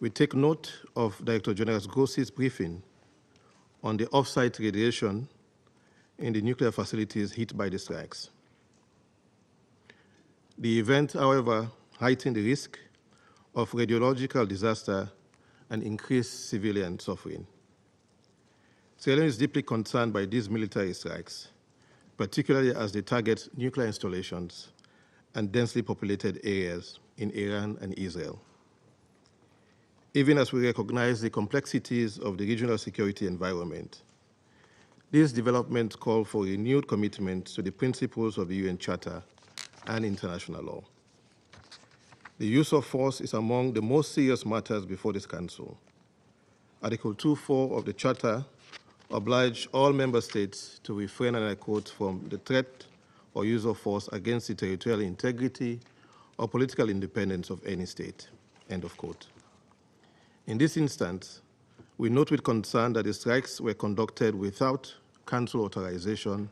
We take note of Director General Grossi's briefing on the off-site radiation in the nuclear facilities hit by the strikes. The event, however, heightened the risk of radiological disaster and increased civilian suffering. Sierra Leone is deeply concerned by these military strikes, particularly as they target nuclear installations and densely populated areas in Iran and Israel. Even as we recognize the complexities of the regional security environment, these developments call for renewed commitment to the principles of the UN Charter and international law. The use of force is among the most serious matters before this Council. Article 2.4 of the Charter obliges all member states to refrain, and I quote, from the threat or use of force against the territorial integrity or political independence of any state, end of quote. In this instance, we note with concern that the strikes were conducted without Council authorization,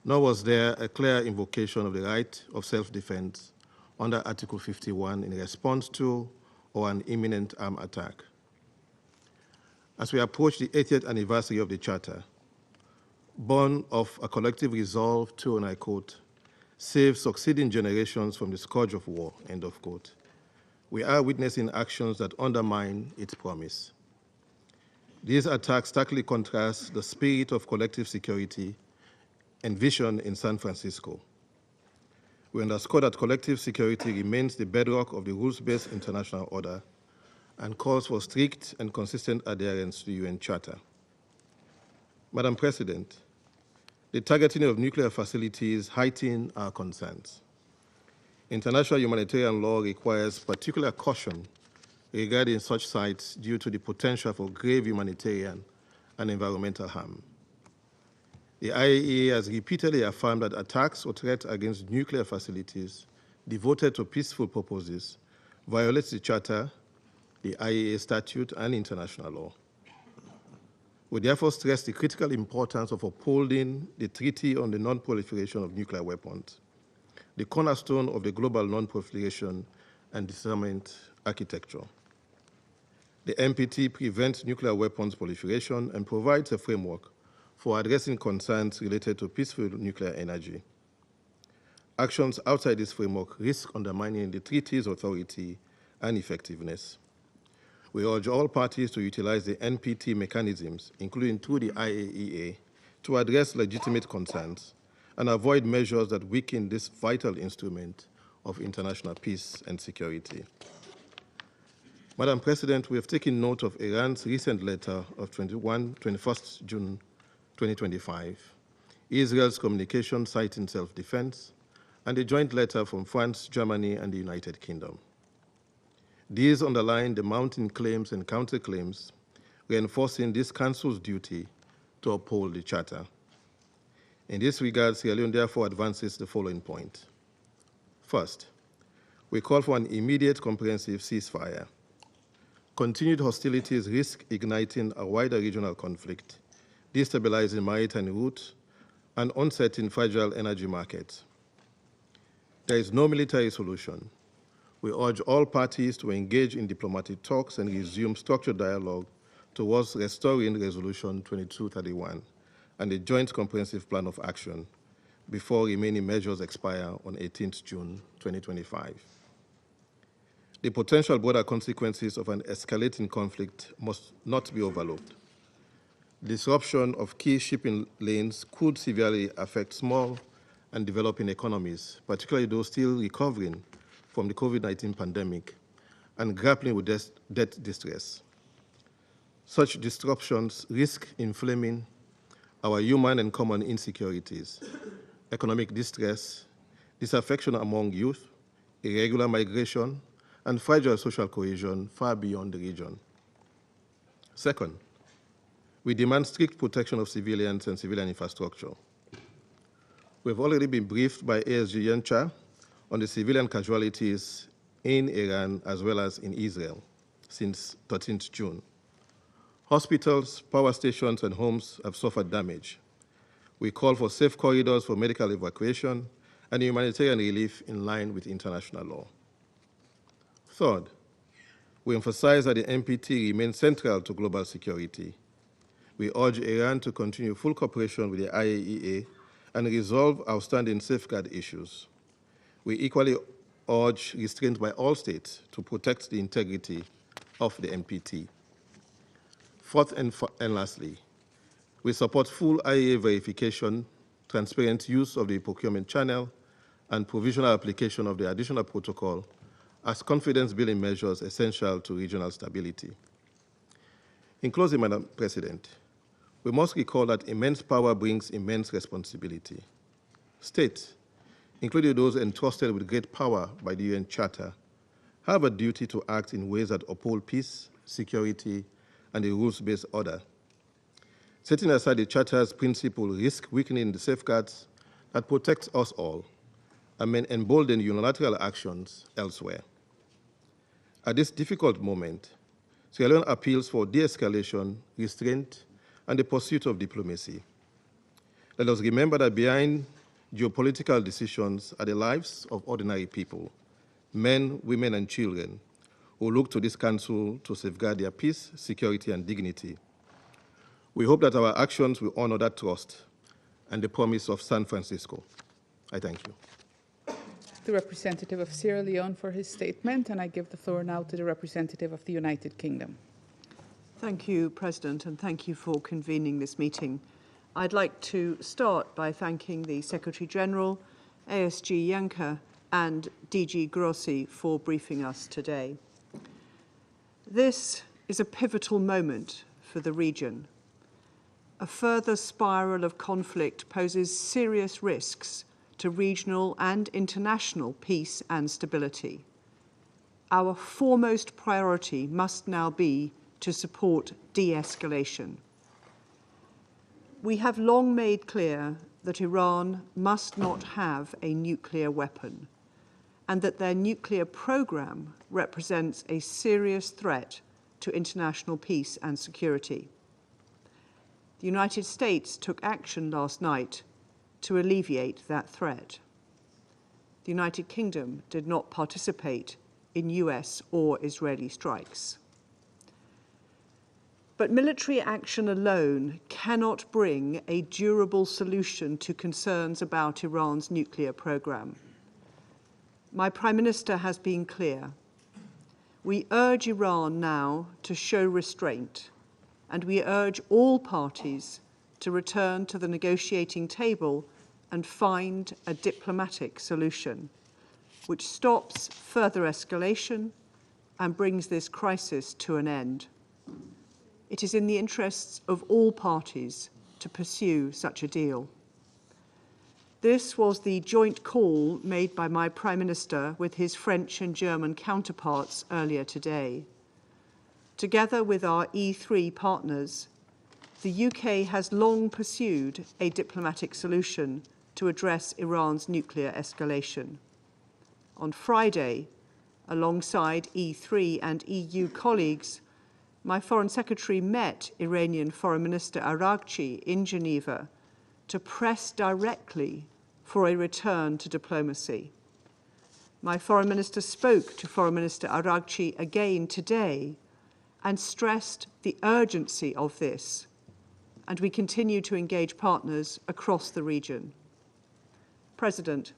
nor was there a clear invocation of the right of self-defense under Article 51 in response to or an imminent armed attack. As we approach the 80th anniversary of the Charter, born of a collective resolve to, and I quote, save succeeding generations from the scourge of war, end of quote, we are witnessing actions that undermine its promise. These attacks starkly contrast the spirit of collective security envisioned in San Francisco. We underscore that collective security remains the bedrock of the rules-based international order and calls for strict and consistent adherence to the UN Charter. Madam President, the targeting of nuclear facilities heighten our concerns. International humanitarian law requires particular caution regarding such sites due to the potential for grave humanitarian and environmental harm. The IAEA has repeatedly affirmed that attacks or threats against nuclear facilities devoted to peaceful purposes violates the Charter, the IAEA statute, and international law. We therefore stress the critical importance of upholding the Treaty on the Non-Proliferation of Nuclear Weapons, the cornerstone of the global non-proliferation and disarmament architecture. The NPT prevents nuclear weapons proliferation and provides a framework for addressing concerns related to peaceful nuclear energy. Actions outside this framework risk undermining the treaty's authority and effectiveness. We urge all parties to utilize the NPT mechanisms, including through the IAEA, to address legitimate concerns and avoid measures that weaken this vital instrument of international peace and security. Madam President, we have taken note of Iran's recent letter of 21st June 2025, Israel's communication citing self-defense, and a joint letter from France, Germany, and the United Kingdom. These underline the mounting claims and counterclaims, reinforcing this Council's duty to uphold the Charter. In this regard, Sierra Leone therefore advances the following point. First, we call for an immediate comprehensive ceasefire. Continued hostilities risk igniting a wider regional conflict, destabilizing maritime routes, and uncertain fragile energy markets. There is no military solution. We urge all parties to engage in diplomatic talks and resume structured dialogue towards restoring Resolution 2231 and a joint comprehensive plan of action before remaining measures expire on 18th June 2025. The potential broader consequences of an escalating conflict must not be overlooked. Disruption of key shipping lanes could severely affect small and developing economies, particularly those still recovering from the COVID-19 pandemic and grappling with debt distress. Such disruptions risk inflaming our human and common insecurities, economic distress, disaffection among youth, irregular migration, and fragile social cohesion far beyond the region. Second, we demand strict protection of civilians and civilian infrastructure. We've already been briefed by ASG Yencha on the civilian casualties in Iran as well as in Israel since 13th June. Hospitals, power stations, and homes have suffered damage. We call for safe corridors for medical evacuation and humanitarian relief in line with international law. Third, We emphasize that the NPT remains central to global security. We urge Iran to continue full cooperation with the IAEA and resolve outstanding safeguard issues. We equally urge restraint by all states to protect the integrity of the NPT. Fourth and lastly, we support full IAEA verification, transparent use of the procurement channel, and provisional application of the additional protocol as confidence-building measures essential to regional stability. In closing, Madam President, we must recall that immense power brings immense responsibility. States, including those entrusted with great power by the UN Charter, have a duty to act in ways that uphold peace, security, and a rules-based order. Setting aside the Charter's principle risk weakening the safeguards that protect us all and may embolden unilateral actions elsewhere. At this difficult moment, Sierra Leone appeals for de-escalation, restraint, and the pursuit of diplomacy. Let us remember that behind geopolitical decisions are the lives of ordinary people, men, women, and children, who look to this Council to safeguard their peace, security, and dignity. We hope that our actions will honor that trust and the promise of San Francisco. I thank you. The representative of Sierra Leone for his statement, and I give the floor now to the representative of the United Kingdom. Thank you, President, and thank you for convening this meeting. I'd like to start by thanking the Secretary-General, ASG Janka, and DG Grossi for briefing us today. This is a pivotal moment for the region. A further spiral of conflict poses serious risks to regional and international peace and stability. Our foremost priority must now be to support de-escalation. We have long made clear that Iran must not have a nuclear weapon and that their nuclear program represents a serious threat to international peace and security. The United States took action last night to alleviate that threat. The United Kingdom did not participate in US or Israeli strikes. But military action alone cannot bring a durable solution to concerns about Iran's nuclear program. My Prime Minister has been clear. We urge Iran now to show restraint, and we urge all parties to return to the negotiating table and find a diplomatic solution which stops further escalation and brings this crisis to an end. It is in the interests of all parties to pursue such a deal. This was the joint call made by my Prime Minister with his French and German counterparts earlier today. Together with our E3 partners, the UK has long pursued a diplomatic solution to address Iran's nuclear escalation. On Friday, alongside E3 and EU colleagues, my Foreign Secretary met Iranian Foreign Minister Araghchi in Geneva to press directly for a return to diplomacy. My Foreign Minister spoke to Foreign Minister Araghchi again today and stressed the urgency of this, and we continue to engage partners across the region. President,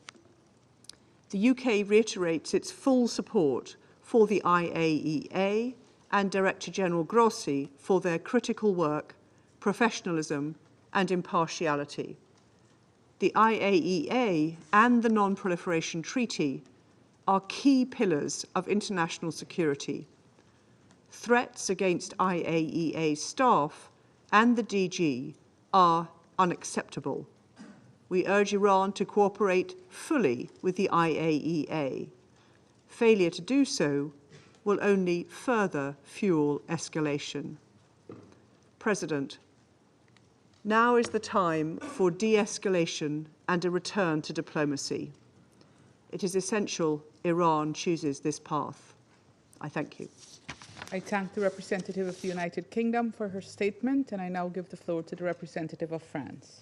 the UK reiterates its full support for the IAEA and Director General Grossi for their critical work, professionalism, and impartiality. The IAEA and the Non-Proliferation Treaty are key pillars of international security. Threats against IAEA staff and the DG are unacceptable. We urge Iran to cooperate fully with the IAEA. Failure to do so will only further fuel escalation. President, now is the time for de-escalation and a return to diplomacy. It is essential Iran chooses this path. I thank you. I thank the representative of the United Kingdom for her statement, and I now give the floor to the representative of France.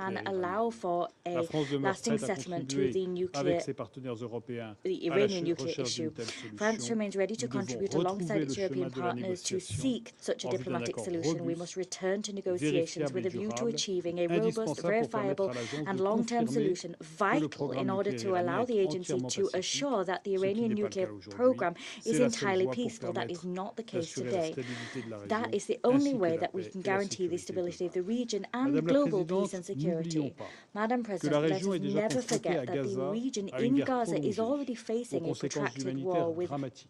can nucléaire allow for La a France demeure lasting prête à settlement to contribuer the avec ses partenaires européens the à la Iranian nuclear recherche issue. d'une telle France solution. remains ready to Nous devons contribute retrouver alongside le its chemin European de la partners to négociation seek such a en vue d'un diplomatic accord solution. We robuste, must return to negotiations vérifiable with et a view to durable, achieving a robust, indispensable pour permettre verifiable à l'agence and de long-term confirmer solution, que le vital programme in order nucléaire to allow iranien the est agency entièrement to pacifique, assure that the ce qui Iranian n'est pas le nuclear cas aujourd'hui. program C'est is la seule entirely voie pour peaceful. That is permettre not the case d'assurer la today. stabilité de la région, That is the only ainsi que way la that we paix can et la guarantee the sécurité stability of the globale. region and Madame la global Présidente, peace and security. n'oublions pas Madam que la President, let région us est déjà never confrontée forget à that the Gaza region à une in guerre Gaza is prolongée, already aux facing a conséquences protracted humanitaires war with dramatiques.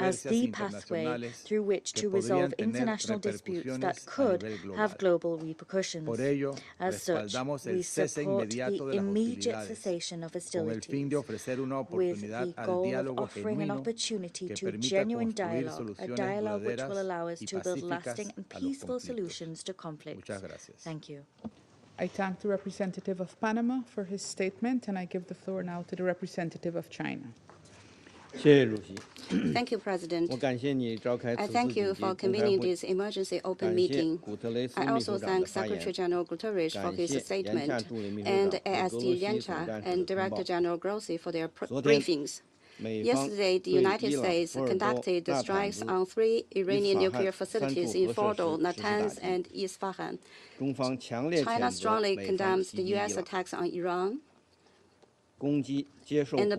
as the pathway through which to resolve international disputes that could have global repercussions. As such, we support the immediate cessation of hostilities with the goal of offering an opportunity to genuine dialogue, a dialogue which will allow us to build lasting and peaceful solutions to conflicts. Thank you. I thank the representative of Panama for his statement, and I give the floor now to the representative of China. Thank you, President. I thank you for convening this emergency open meeting. I also thank Secretary General Guterres for his statement, and ASD Liancha and Director General Grossi for their briefings. Yesterday, the United States conducted strikes on 3 Iranian nuclear facilities in Fordo, Natanz, and Isfahan. China strongly condemns the U.S. attacks on Iran and the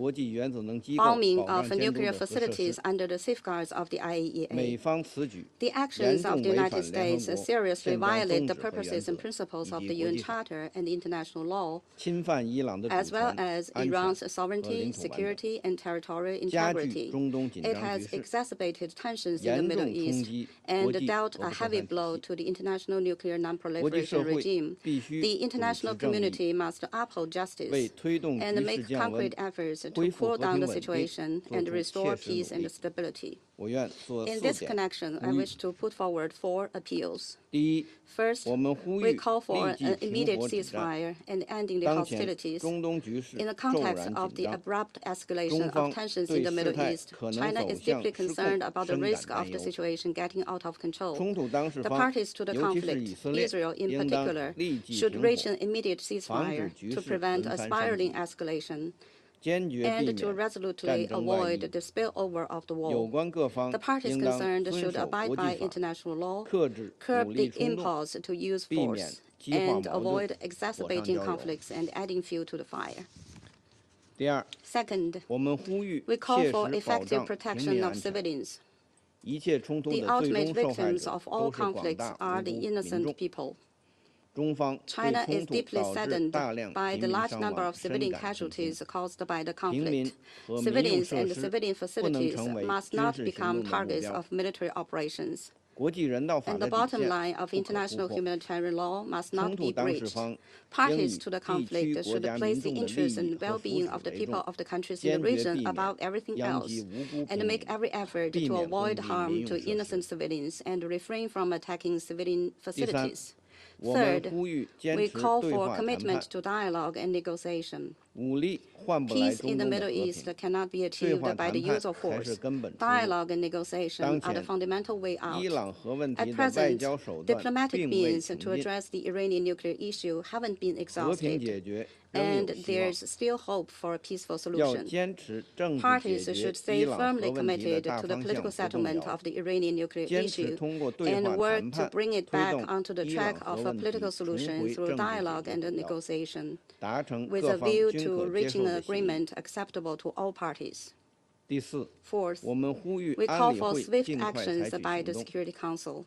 bombing of nuclear facilities under the safeguards of the IAEA. The actions of the United States seriously violate the purposes and principles of the UN Charter and international law, as well as Iran's sovereignty, security, and territorial integrity. It has exacerbated tensions in the Middle East and dealt a heavy blow to the international nuclear non-proliferation regime. The international community must uphold justice and make concrete efforts to cool down the situation and restore peace and stability. In this connection, I wish to put forward 4 appeals. First, we call for an immediate ceasefire and ending the hostilities. In the context of the abrupt escalation of tensions in the Middle East, China is deeply concerned about the risk of the situation getting out of control. The parties to the conflict, Israel in particular, should reach an immediate ceasefire to prevent a spiraling escalation and to resolutely avoid the spillover of the war. The parties concerned should abide by international law, curb the impulse to use force, and avoid exacerbating conflicts and adding fuel to the fire. Second, we call for effective protection of civilians. The ultimate victims of all conflicts are the innocent people. China is deeply saddened by the large number of civilian casualties caused by the conflict. Civilians and civilian facilities must not become targets of military operations. And the bottom line of international humanitarian law must not be breached. Parties to the conflict should place the interests and well-being of the people of the countries in the region above everything else, and make every effort to avoid harm to innocent civilians and refrain from attacking civilian facilities. Third, we call for commitment to dialogue and negotiation. Peace in the Middle East cannot be achieved by the use of force. Dialogue and negotiation are the fundamental way out. At present, diplomatic means to address the Iranian nuclear issue haven't been exhausted, and there's still hope for a peaceful solution. Parties should stay firmly committed to the political settlement of the Iranian nuclear issue and work to bring it back onto the track of a political solution through dialogue and negotiation, with a view to reaching an agreement acceptable to all parties. Fourth, we call for swift actions by the Security Council.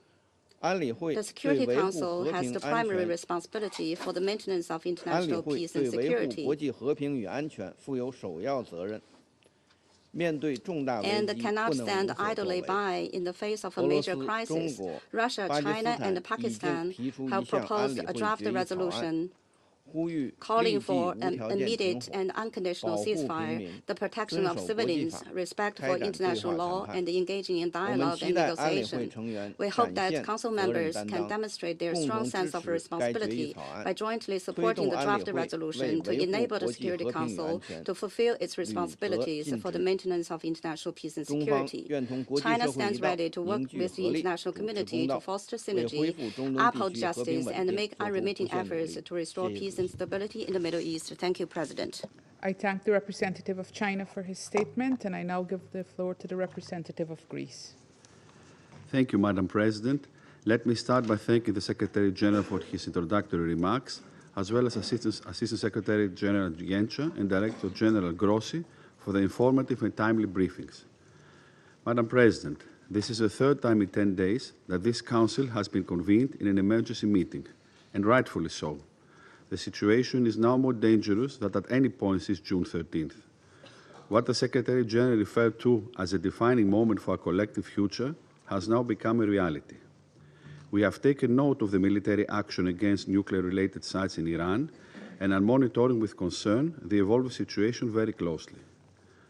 The Security Council has the primary responsibility for the maintenance of international peace and security, and cannot stand idly by in the face of a major crisis. Russia, China, and Pakistan have proposed a draft resolution calling for an immediate and unconditional ceasefire, the protection of civilians, respect for international law, and engaging in dialogue and negotiation. We hope that Council members can demonstrate their strong sense of responsibility by jointly supporting the draft resolution to enable the Security Council to fulfill its responsibilities for the maintenance of international peace and security. China stands ready to work with the international community to foster synergy, uphold justice, and make unremitting efforts to restore peace and stability in the Middle East. Thank you, President. I thank the representative of China for his statement, and I now give the floor to the representative of Greece. Thank you, Madam President. Let me start by thanking the Secretary General for his introductory remarks, as well as Assistant Secretary General Liancha and Director General Grossi for the informative and timely briefings. Madam President, this is the third time in 10 days that this Council has been convened in an emergency meeting, and rightfully so. The situation is now more dangerous than at any point since June 13th. What the Secretary General referred to as a defining moment for our collective future has now become a reality. We have taken note of the military action against nuclear-related sites in Iran and are monitoring with concern the evolving situation very closely.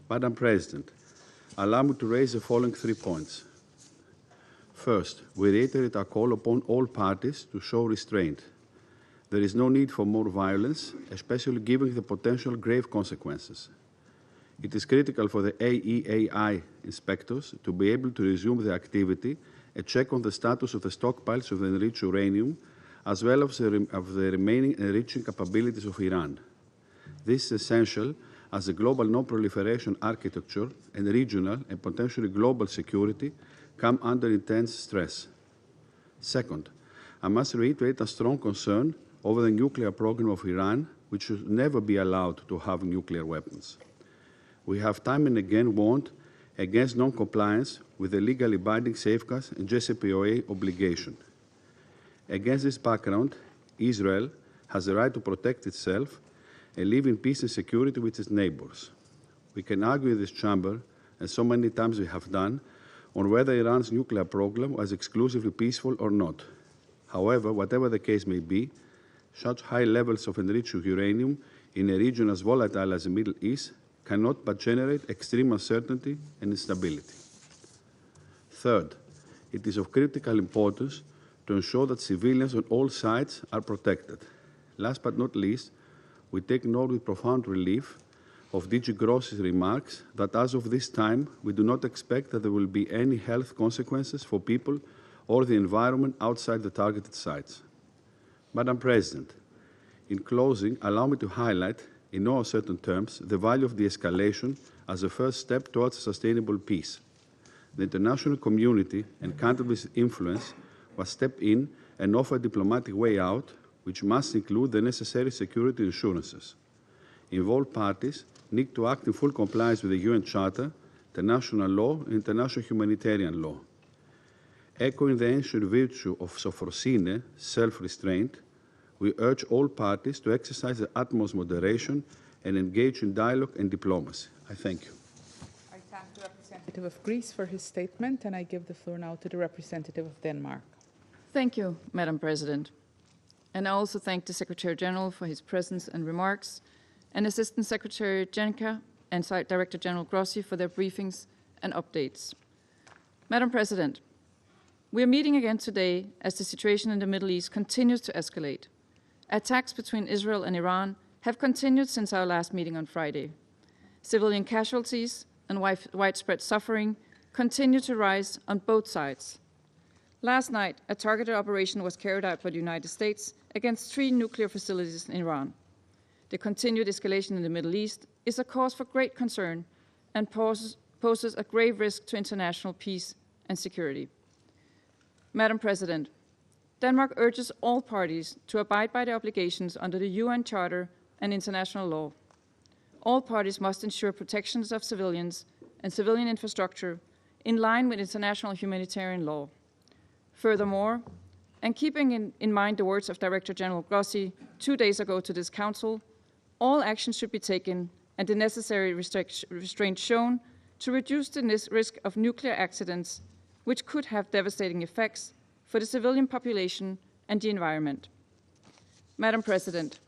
Madam President, allow me to raise the following 3 points. First, we reiterate our call upon all parties to show restraint. There is no need for more violence, especially given the potential grave consequences. It is critical for the IAEA inspectors to be able to resume their activity and check on the status of the stockpiles of the enriched uranium, as well as of the remaining enriching capabilities of Iran. This is essential as the global non-proliferation architecture and regional and potentially global security come under intense stress. Second, I must reiterate a strong concern over the nuclear program of Iran, which should never be allowed to have nuclear weapons. We have time and again warned against non-compliance with the legally binding safeguards and JCPOA obligation. Against this background, Israel has the right to protect itself and live in peace and security with its neighbors. We can argue in this chamber, and so many times we have done, on whether Iran's nuclear program was exclusively peaceful or not. However, whatever the case may be, such high levels of enriched uranium in a region as volatile as the Middle East cannot but generate extreme uncertainty and instability. Third, it is of critical importance to ensure that civilians on all sides are protected. Last but not least, we take note with profound relief of DG Gross's remarks that as of this time, we do not expect that there will be any health consequences for people or the environment outside the targeted sites. Madam President, in closing, allow me to highlight, in no uncertain terms, the value of de-escalation as a first step towards sustainable peace. The international community and countries with influence must step in and offer a diplomatic way out, which must include the necessary security assurances. Involved parties need to act in full compliance with the UN Charter, international law, and international humanitarian law. Echoing the ancient virtue of sophrosine, self-restraint, we urge all parties to exercise the utmost moderation and engage in dialogue and diplomacy. I thank you. I thank the representative of Greece for his statement, and I give the floor now to the representative of Denmark. Thank you, Madam President. And I also thank the Secretary General for his presence and remarks, and Assistant Secretary Jenka and Director General Grossi for their briefings and updates. Madam President, we are meeting again today as the situation in the Middle East continues to escalate. Attacks between Israel and Iran have continued since our last meeting on Friday. Civilian casualties and widespread suffering continue to rise on both sides. Last night, a targeted operation was carried out by the United States against 3 nuclear facilities in Iran. The continued escalation in the Middle East is a cause for great concern and poses a grave risk to international peace and security. Madam President, Denmark urges all parties to abide by the obligations under the UN Charter and international law. All parties must ensure protections of civilians and civilian infrastructure in line with international humanitarian law. Furthermore, and keeping in mind the words of Director General Grossi 2 days ago to this Council, all actions should be taken and the necessary restraint shown to reduce the risk of nuclear accidents, which could have devastating effects for the civilian population and the environment. Madam President,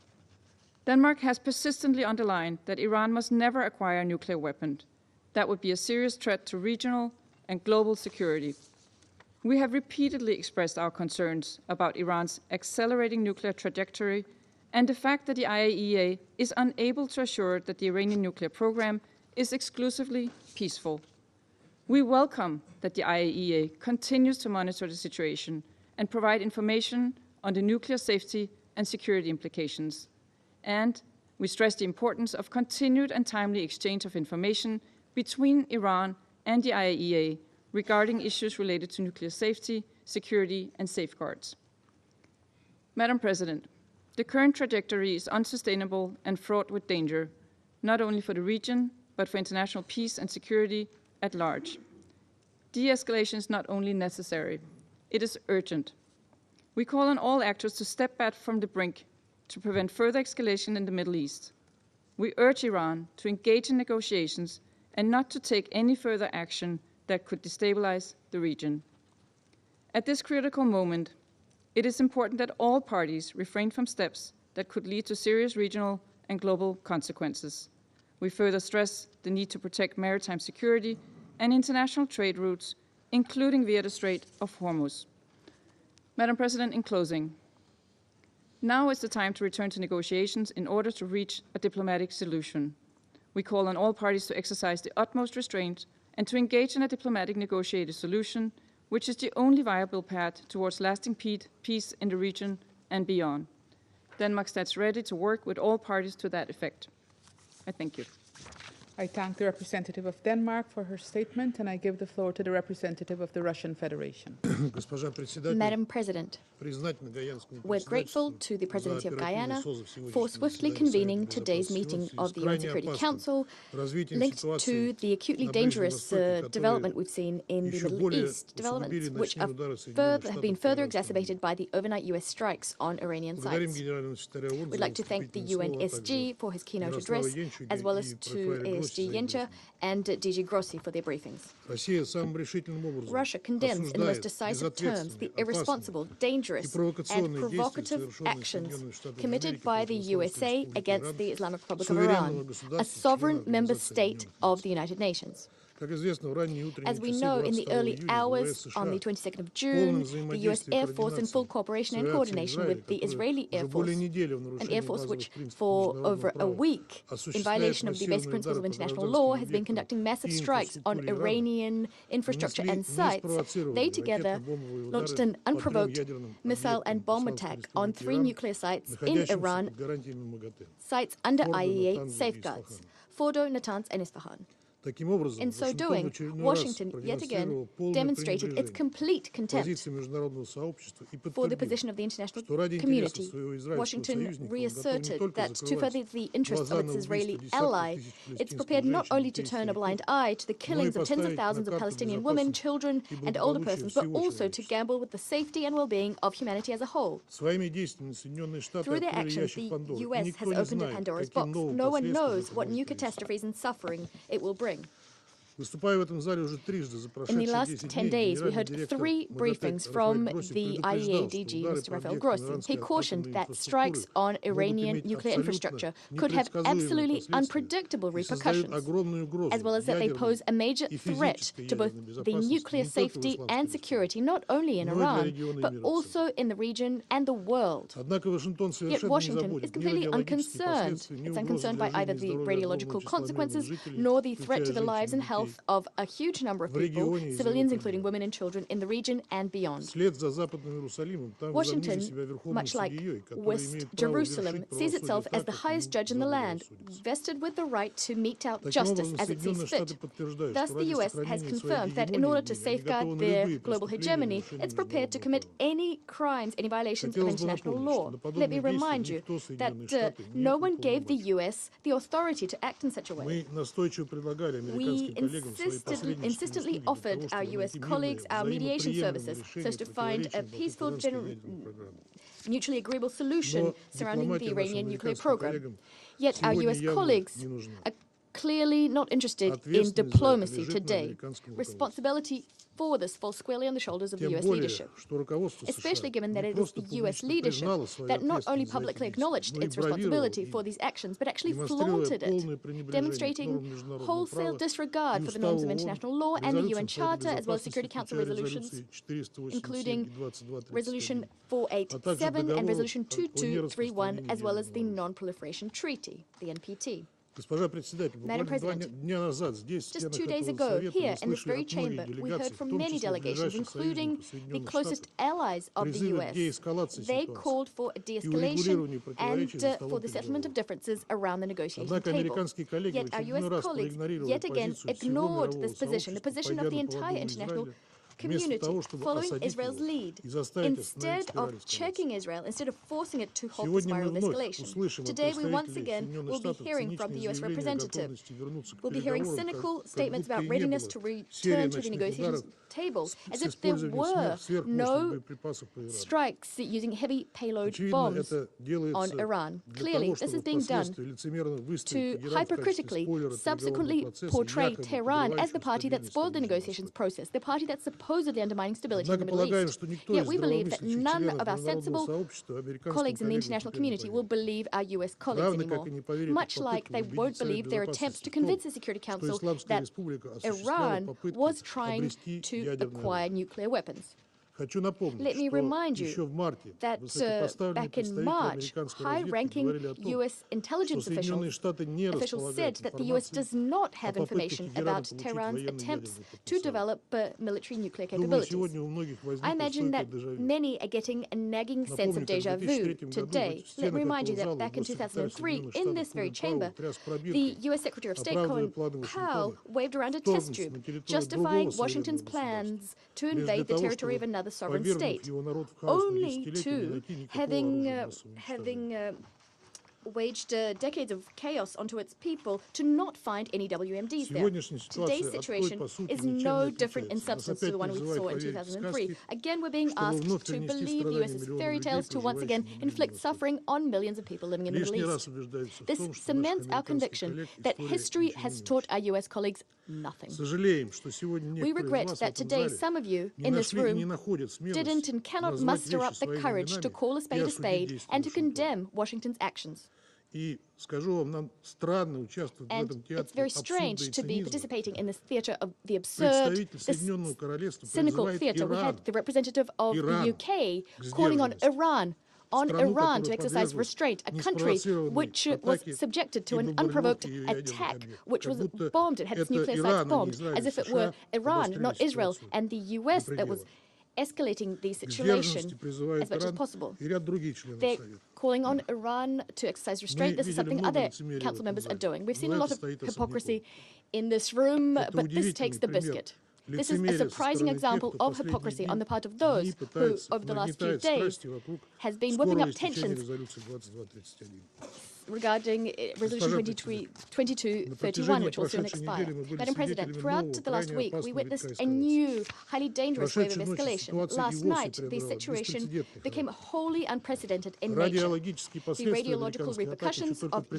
Denmark has persistently underlined that Iran must never acquire a nuclear weapon. That would be a serious threat to regional and global security. We have repeatedly expressed our concerns about Iran's accelerating nuclear trajectory and the fact that the IAEA is unable to assure that the Iranian nuclear program is exclusively peaceful. We welcome that the IAEA continues to monitor the situation and provide information on the nuclear safety and security implications. And we stress the importance of continued and timely exchange of information between Iran and the IAEA regarding issues related to nuclear safety, security, and safeguards. Madam President, the current trajectory is unsustainable and fraught with danger, not only for the region, but for international peace and security at large. De-escalation is not only necessary, it is urgent. We call on all actors to step back from the brink to prevent further escalation in the Middle East. We urge Iran to engage in negotiations and not to take any further action that could destabilize the region. At this critical moment, it is important that all parties refrain from steps that could lead to serious regional and global consequences. We further stress the need to protect maritime security and international trade routes, including via the Strait of Hormuz. Madam President, in closing, Now is the time to return to negotiations in order to reach a diplomatic solution. We call on all parties to exercise the utmost restraint and to engage in a diplomatic negotiated solution, which is the only viable path towards lasting peace in the region and beyond. Denmark stands ready to work with all parties to that effect. I thank you. I thank the representative of Denmark for her statement, and I give the floor to the representative of the Russian Federation. Madam President, we're grateful to the Presidency of Guyana for swiftly convening today's meeting of the UN Security Council linked to the acutely dangerous development we've seen in the Middle East, developments which have been further exacerbated by the overnight US strikes on Iranian sites. We'd like to thank the UNSG for his keynote address, as well as to ASG Yencha and DG Grossi for their briefings. Russia condemns in the most decisive terms the irresponsible, dangerous and provocative actions committed by the USA against the Islamic Republic of Iran, a sovereign member state of the United Nations. As we know, in the early hours on the 22nd of June, the US Air Force, in full cooperation and coordination with the Israeli Air Force, an Air Force which for over a week, in violation of the basic principles of international law, has been conducting massive strikes on Iranian infrastructure and sites, they together launched an unprovoked missile and bomb attack on 3 nuclear sites in Iran, sites under IAEA safeguards, Fordo, Natanz and Isfahan. In so doing, Washington yet again demonstrated its complete contempt for the position of the international community. Washington reasserted that to further the interests of its Israeli ally, it's prepared not only to turn a blind eye to the killings of tens of thousands of Palestinian women, children and older persons, but also to gamble with the safety and well-being of humanity as a whole. Through their actions, the US has opened a Pandora's box. No one knows what new catastrophes and suffering it will bring. In the last 10 days, we heard 3 briefings from the IAEA DG, Mr. Rafael Grossi. He cautioned that strikes on Iranian nuclear infrastructure could have absolutely unpredictable repercussions, as well as that they pose a major threat to both the nuclear safety and security, not only in Iran, but also in the region and the world. Yet Washington is completely unconcerned. It's unconcerned by either the radiological consequences, nor the threat to the lives and health of a huge number of people, civilians including women and children in the region and beyond. Washington, much like West Jerusalem, sees itself as the highest judge in the land, vested with the right to mete out justice as it sees fit. Thus, the US has confirmed that in order to safeguard their global hegemony, it's prepared to commit any crimes, any violations of international law. Let me remind you that no one gave the US the authority to act in such a way. We insistently offered our US colleagues our mediation services so as to find a peaceful, mutually agreeable solution surrounding the Iranian nuclear program. Yet our US colleagues are clearly not interested in diplomacy today. Responsibility for this falls squarely on the shoulders of the US leadership, especially given that it is the US leadership that not only publicly acknowledged its responsibility for these actions, but actually flaunted it, demonstrating wholesale disregard for the norms of international law and the UN Charter, as well as Security Council resolutions, including Resolution 487 and Resolution 2231, as well as the Non-Proliferation Treaty, the NPT. Madam President, just 2 days ago, here in this very chamber, we heard from many delegations, including the closest allies of the US. They called for a de-escalation and for the settlement of differences around the negotiation table. Yet our US colleagues yet again ignored this position, the position of the entire international community, following Israel's lead, instead of checking Israel, instead of forcing it to halt the spiral of escalation. Today, we once again will be hearing from the US representative. We'll be hearing cynical statements about readiness to return to the negotiations table, as if there were no strikes using heavy payload bombs on Iran. Clearly, this is being done to hypercritically subsequently portray Tehran as the party that spoiled the negotiations process, the party that's supposedly undermining stability in the Middle East. Yet we believe that none of our sensible colleagues in the international community will believe our US colleagues anymore, much like they won't believe their attempts to convince the Security Council that Iran was trying to acquire nuclear weapons. Let me remind you that back in March, high-ranking U.S. intelligence officials said that the U.S. does not have information about Tehran's attempts to develop military nuclear capabilities. I imagine that many are getting a nagging sense of déjà vu today. Let me remind you that back in 2003, in this very chamber, the U.S. Secretary of State Colin Powell waved around a test tube, justifying Washington's plans to invade the territory of another sovereign state, only to having waged decades of chaos onto its people to not find any WMDs there. Today's situation is no different in substance to the one we saw in 2003. Again, we're being asked to believe the US's fairy tales to once again inflict suffering on millions of people living in the Middle East. This cements our conviction that history has taught our US colleagues nothing. We regret that today some of you in this room didn't and cannot muster up the courage to call a spade and to condemn Washington's actions. And it's very strange to be participating in this theatre of the absurd, this cynical theatre. We had the representative of the UK calling on Iran to exercise restraint, a country which was subjected to an unprovoked attack, which was bombed, it had its nuclear sites bombed, as if it were Iran, not Israel, and the US that was escalating the situation as much as possible. They're calling on Iran to exercise restraint. This is something other council members are doing. We've seen a lot of hypocrisy in this room, but this takes the biscuit. This is a surprising example of hypocrisy on the part of those who, over the last few days, has been whipping up tensions regarding Resolution 2231, which will soon expire. Madam President, throughout the last week, we witnessed a new, highly dangerous wave of escalation. Last night, the situation became wholly unprecedented in nature. The radiological repercussions of the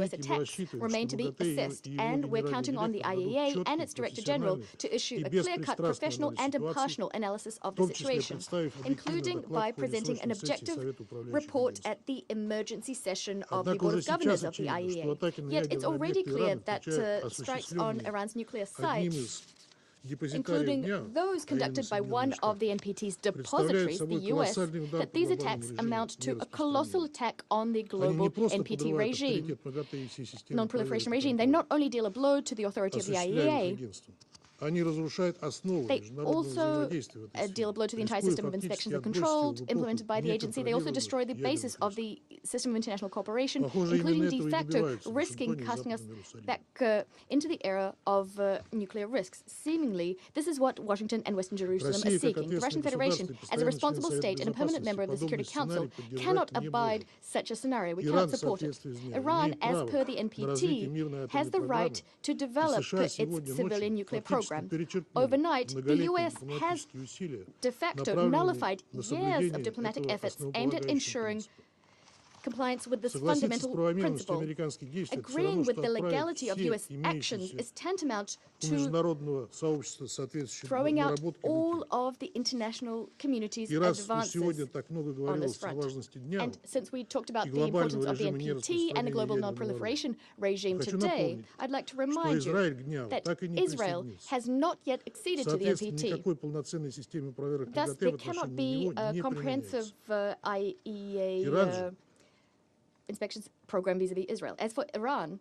US attacks remain to be assessed, and we're counting on the IAEA and its Director General to issue a clear-cut, professional and impartial analysis of the situation, including by presenting an objective report at the emergency session of the Board of Governors of the IAEA. Yet it's already clear that strikes on Iran's nuclear sites, including those conducted by one of the NPT's depositories, the US, that these attacks amount to a colossal attack on the global NPT regime, non-proliferation regime. They not only deal a blow to the authority of the IAEA, they also deal a blow to the entire system of inspections and control implemented by the agency. They also destroy the basis of the system of international cooperation, including de facto risking casting us back into the era of nuclear risks. Seemingly, this is what Washington and Western Jerusalem are seeking. The Russian Federation, as a responsible state and a permanent member of the Security Council, cannot abide such a scenario. We cannot support it. Iran, as per the NPT, has the right to develop its civilian nuclear program. Overnight, the US has de facto nullified years of diplomatic efforts aimed at ensuring compliance with this fundamental principle. Agreeing with the legality of US actions is tantamount to throwing out all of the international community's advances on this front. And since we talked about the importance of the NPT and the global non-proliferation regime today, I'd like to remind you that Israel has not yet acceded to the NPT. Thus, there cannot be a comprehensive IAEA inspections program vis-à-vis Israel. As for Iran,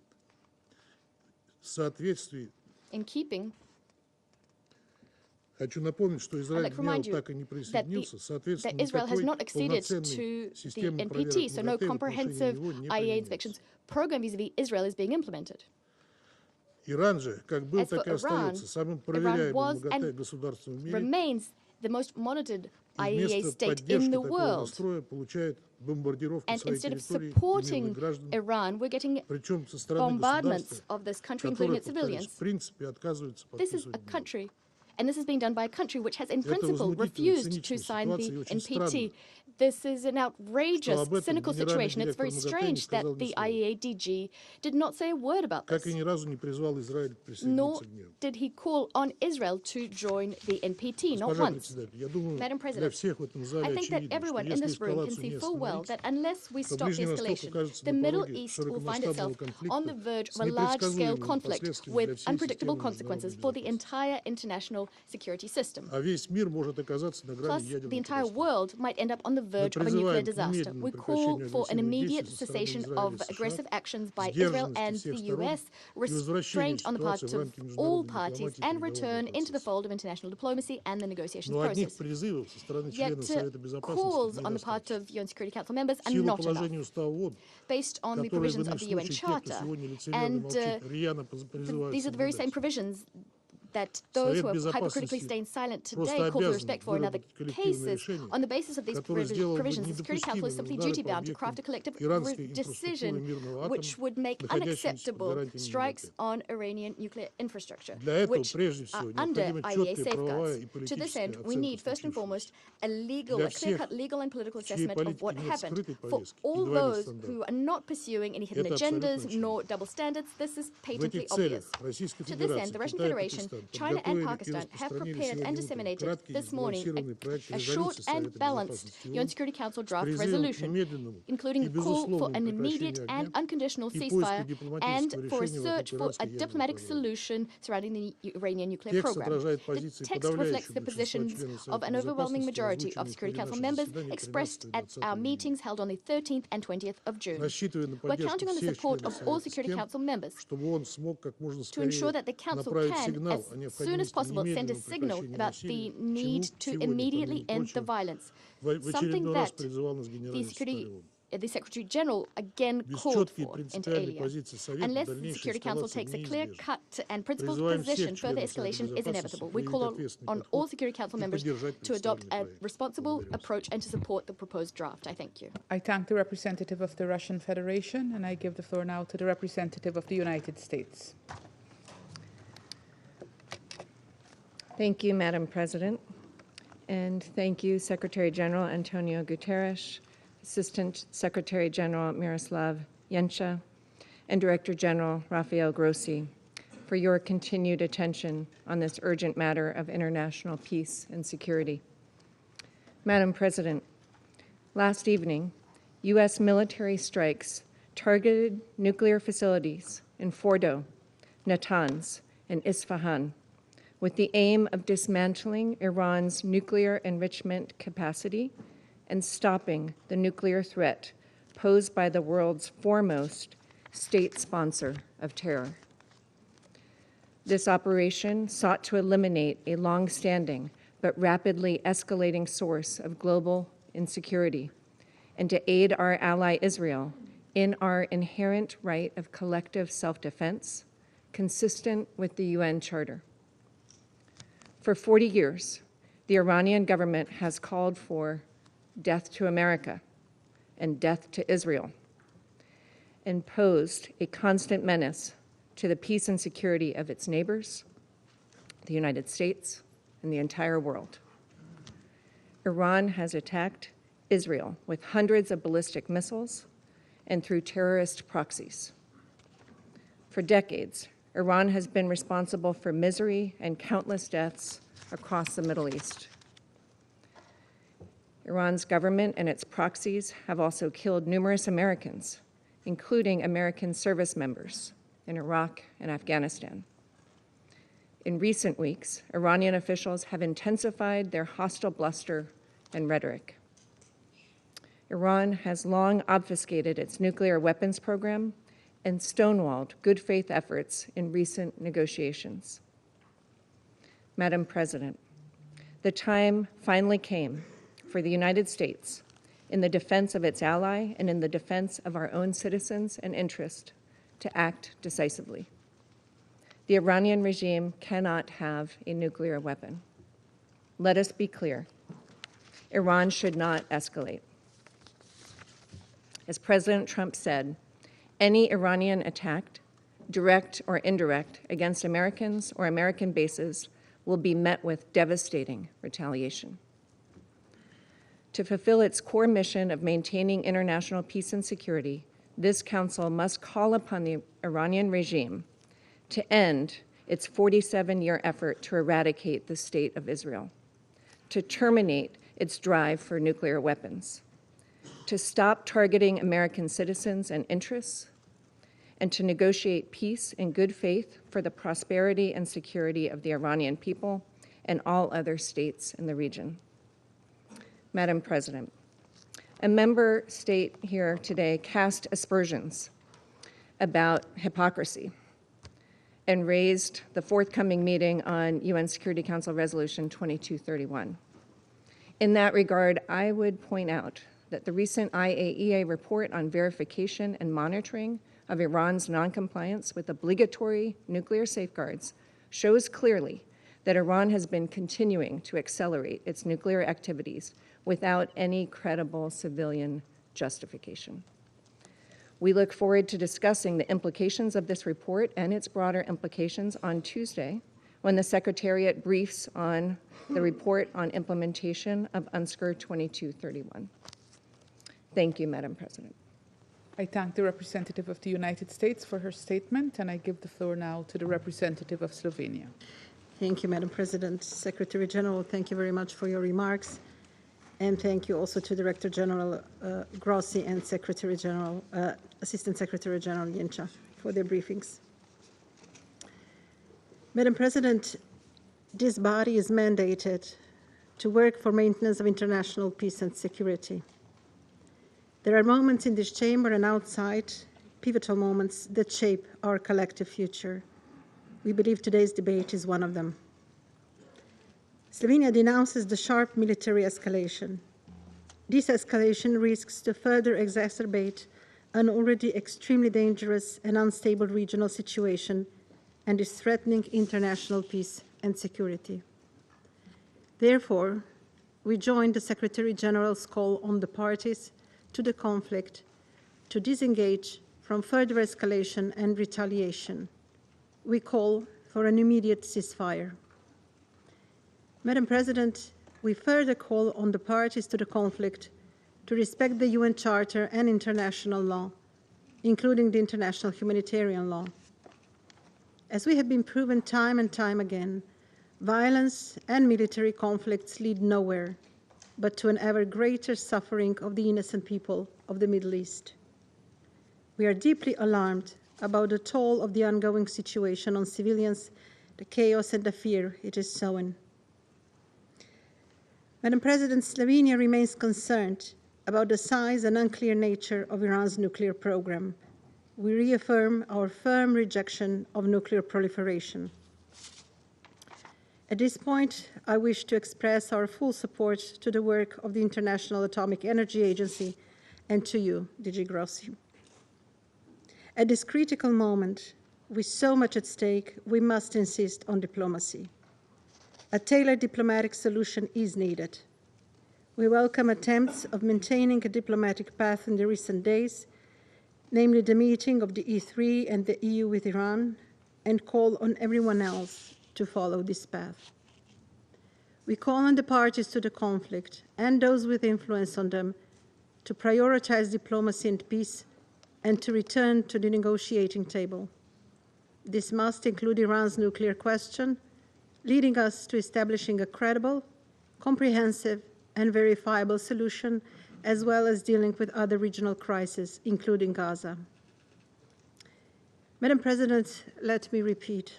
in keeping, I'd like to remind you that Israel has not acceded to the NPT, so no comprehensive IAEA inspections program vis-à-vis Israel is being implemented. As for Iran, Iran was and remains the most monitored IAEA state in the world. And instead of supporting Iran, we're getting bombardments of this country, including its civilians. This is a country, and this is being done by a country which has in principle refused to sign the NPT. This is an outrageous, cynical situation. It's very strange that the IAEA DG did not say a word about this, nor did he call on Israel to join the NPT, not once. Madam President, I think that everyone in this room can see full well that unless we stop the escalation, the Middle East will find itself on the verge of a large-scale conflict with unpredictable consequences for the entire international international security system. А весь мир может оказаться на грани Plus, the ядерной entire катастрофы. world might end up on the verge of a nuclear disaster. We call for an immediate cessation of aggressive actions by Israel and the US, restraint on the part of all parties, and return into the fold of international diplomacy and the negotiations process. Yet calls on the part of UN Security Council members are not enough. Based on the provisions of the UN Charter, and these are the very same provisions that those who are hypocritically staying silent today call for respect for in other cases. On the basis of these provisions, the Security Council is simply duty-bound to craft a collective decision which would make unacceptable strikes on Iranian nuclear infrastructure, which are under IAEA safeguards. To this end, we need, first and foremost, a clear-cut legal and political assessment of what happened. For all those who are not pursuing any hidden agendas nor double standards, this is patently obvious. To this end, the Russian Federation, China and Pakistan have prepared and disseminated this morning a short and balanced UN Security Council draft resolution, including a call for an immediate and unconditional ceasefire and for a search for a diplomatic solution surrounding the Iranian nuclear program. The text reflects the positions of an overwhelming majority of Security Council members expressed at our meetings held on the 13th and 20th of June. We're counting on the support of all Security Council members to ensure that the Council can, as soon as possible, send a signal about the need to immediately end the violence, something that the Secretary General again called for inter alia. Unless the Security Council takes a clear-cut and principled position, further escalation is inevitable. We call on all Security Council members to adopt a responsible approach and to support the proposed draft. I thank you. I thank the representative of the Russian Federation, and I give the floor now to the representative of the United States. Thank you, Madam President, and thank you, Secretary General Antonio Guterres, Assistant Secretary General Miroslav Jenča, and Director General Rafael Grossi for your continued attention on this urgent matter of international peace and security. Madam President, last evening, U.S. military strikes targeted nuclear facilities in Fordo, Natanz, and Isfahan, with the aim of dismantling Iran's nuclear enrichment capacity and stopping the nuclear threat posed by the world's foremost state sponsor of terror. This operation sought to eliminate a long-standing but rapidly escalating source of global insecurity and to aid our ally Israel in our inherent right of collective self-defense, consistent with the UN Charter. For 40 years, the Iranian government has called for death to America and death to Israel, and posed a constant menace to the peace and security of its neighbors, the United States, and the entire world. Iran has attacked Israel with hundreds of ballistic missiles and through terrorist proxies. For decades, Iran has been responsible for misery and countless deaths across the Middle East. Iran's government and its proxies have also killed numerous Americans, including American service members in Iraq and Afghanistan. In recent weeks, Iranian officials have intensified their hostile bluster and rhetoric. Iran has long obfuscated its nuclear weapons program and stonewalled good faith efforts in recent negotiations. Madam President, the time finally came for the United States, in the defense of its ally and in the defense of our own citizens and interests, to act decisively. The Iranian regime cannot have a nuclear weapon. Let us be clear. Iran should not escalate. As President Trump said, any Iranian attack, direct or indirect, against Americans or American bases will be met with devastating retaliation. To fulfill its core mission of maintaining international peace and security, this Council must call upon the Iranian regime to end its 47-year effort to eradicate the State of Israel, to terminate its drive for nuclear weapons, to stop targeting American citizens and interests, and to negotiate peace in good faith for the prosperity and security of the Iranian people and all other states in the region. Madam President, a member state here today cast aspersions about hypocrisy and raised the forthcoming meeting on UN Security Council Resolution 2231. In that regard, I would point out that the recent IAEA report on verification and monitoring of Iran's noncompliance with obligatory nuclear safeguards shows clearly that Iran has been continuing to accelerate its nuclear activities without any credible civilian justification. We look forward to discussing the implications of this report and its broader implications on Tuesday, when the Secretariat briefs on the report on implementation of UNSCR 2231. Thank you, Madam President. I thank the representative of the United States for her statement, and I give the floor now to the representative of Slovenia. Thank you, Madam President. Secretary General, thank you very much for your remarks. And thank you also to Director General Grossi and Secretary General, Assistant Secretary General Jenča for their briefings. Madam President, this body is mandated to work for maintenance of international peace and security. There are moments in this chamber and outside, pivotal moments that shape our collective future. We believe today's debate is one of them. Slovenia denounces the sharp military escalation. This escalation risks to further exacerbate an already extremely dangerous and unstable regional situation and is threatening international peace and security. Therefore, we join the Secretary General's call on the parties to the conflict to disengage from further escalation and retaliation. We call for an immediate ceasefire. Madam President, we further call on the parties to the conflict to respect the UN Charter and international law, including the international humanitarian law. As we have been proven time and time again, violence and military conflicts lead nowhere but to an ever greater suffering of the innocent people of the Middle East. We are deeply alarmed about the toll of the ongoing situation on civilians, the chaos and the fear it is sowing. Madam President, Slovenia remains concerned about the size and unclear nature of Iran's nuclear program. We reaffirm our firm rejection of nuclear proliferation. At this point, I wish to express our full support to the work of the International Atomic Energy Agency and to you, DG Grossi. At this critical moment, with so much at stake, we must insist on diplomacy. A tailored diplomatic solution is needed. We welcome attempts of maintaining a diplomatic path in the recent days, namely the meeting of the E3 and the EU with Iran, and call on everyone else to follow this path. We call on the parties to the conflict and those with influence on them to prioritize diplomacy and peace and to return to the negotiating table. This must include Iran's nuclear question, leading us to establishing a credible, comprehensive, and verifiable solution, as well as dealing with other regional crises, including Gaza. Madam President, let me repeat.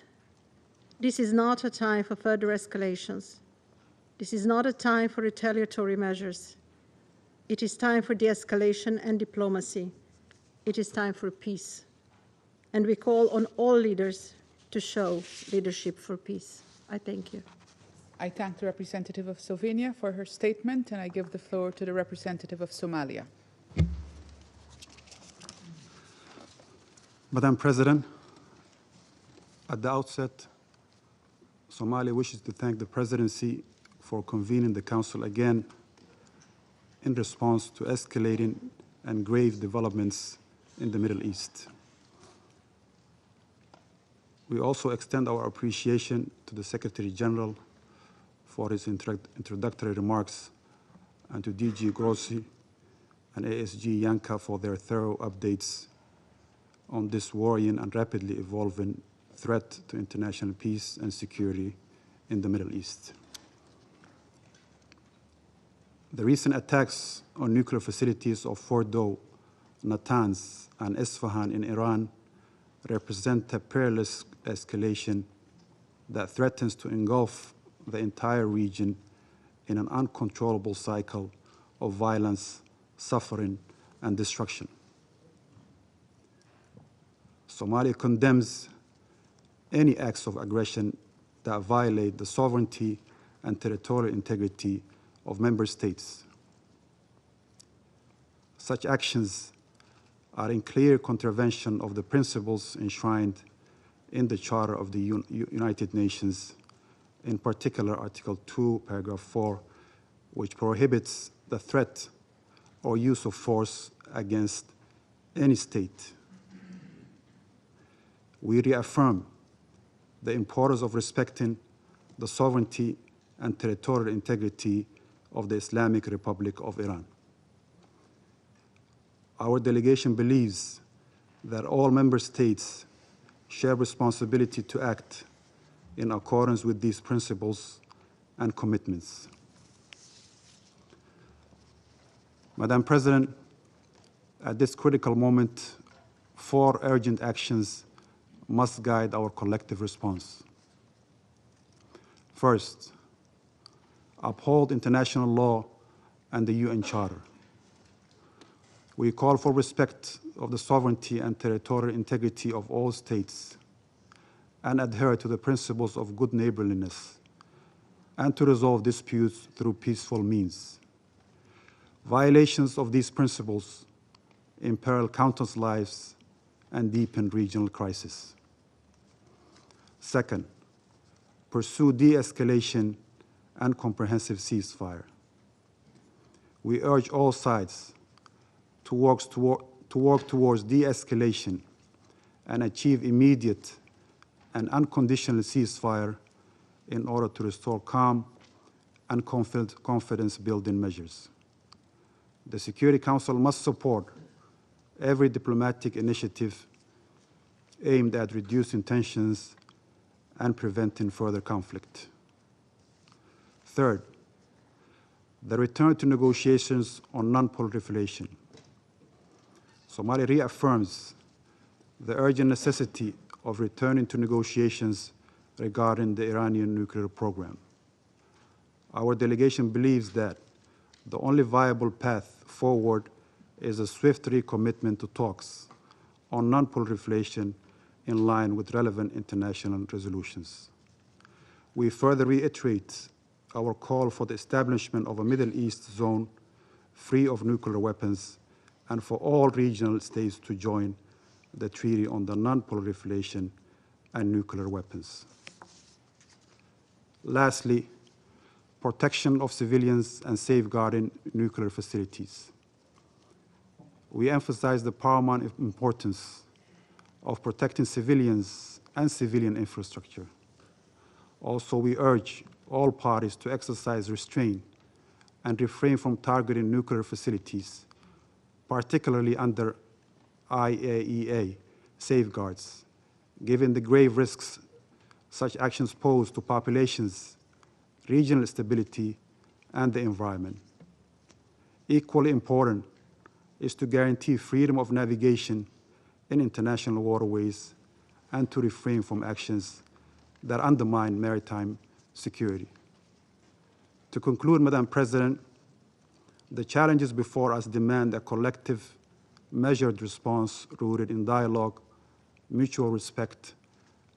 This is not a time for further escalations. This is not a time for retaliatory measures. It is time for de-escalation and diplomacy. It is time for peace. And we call on all leaders to show leadership for peace. I thank you. I thank the representative of Slovenia for her statement, and I give the floor to the representative of Somalia. Madam President, at the outset, Somalia wishes to thank the Presidency for convening the Council again in response to escalating and grave developments in the Middle East. We also extend our appreciation to the Secretary General for his introductory remarks and to DG Grossi and ASG Janka for their thorough updates on this worrying and rapidly evolving threat to international peace and security in the Middle East. The recent attacks on nuclear facilities of Fordo, Natanz, and Isfahan in Iran represent a perilous escalation that threatens to engulf the entire region in an uncontrollable cycle of violence, suffering, and destruction. Somalia condemns any acts of aggression that violate the sovereignty and territorial integrity of member states. Such actions are in clear contravention of the principles enshrined in the Charter of the United Nations, in particular Article 2, Paragraph 4, which prohibits the threat or use of force against any state. We reaffirm the importance of respecting the sovereignty and territorial integrity of the Islamic Republic of Iran. Our delegation believes that all member states share responsibility to act in accordance with these principles and commitments. Madam President, at this critical moment, 4 urgent actions must guide our collective response. First, uphold international law and the UN Charter. We call for respect of the sovereignty and territorial integrity of all states and adhere to the principles of good neighborliness and to resolve disputes through peaceful means. Violations of these principles imperil countless lives and deepen regional crisis. Second, pursue de-escalation and comprehensive ceasefire. We urge all sides to work towards de-escalation and achieve immediate and unconditional ceasefire in order to restore calm and confidence-building measures. The Security Council must support every diplomatic initiative aimed at reducing tensions and preventing further conflict. Third, the return to negotiations on non-proliferation. Somalia reaffirms the urgent necessity of returning to negotiations regarding the Iranian nuclear program. Our delegation believes that the only viable path forward is a swift recommitment to talks on non-proliferation in line with relevant international resolutions. We further reiterate our call for the establishment of a Middle East zone free of nuclear weapons and for all regional states to join the Treaty on the Non-Proliferation and Nuclear Weapons. Lastly, protection of civilians and safeguarding nuclear facilities. We emphasize the paramount importance of protecting civilians and civilian infrastructure. Also, we urge all parties to exercise restraint and refrain from targeting nuclear facilities, particularly under IAEA safeguards, given the grave risks such actions pose to populations, regional stability, and the environment. Equally important is to guarantee freedom of navigation in international waterways and to refrain from actions that undermine maritime security. To conclude, Madam President, the challenges before us demand a collective, measured response rooted in dialogue, mutual respect,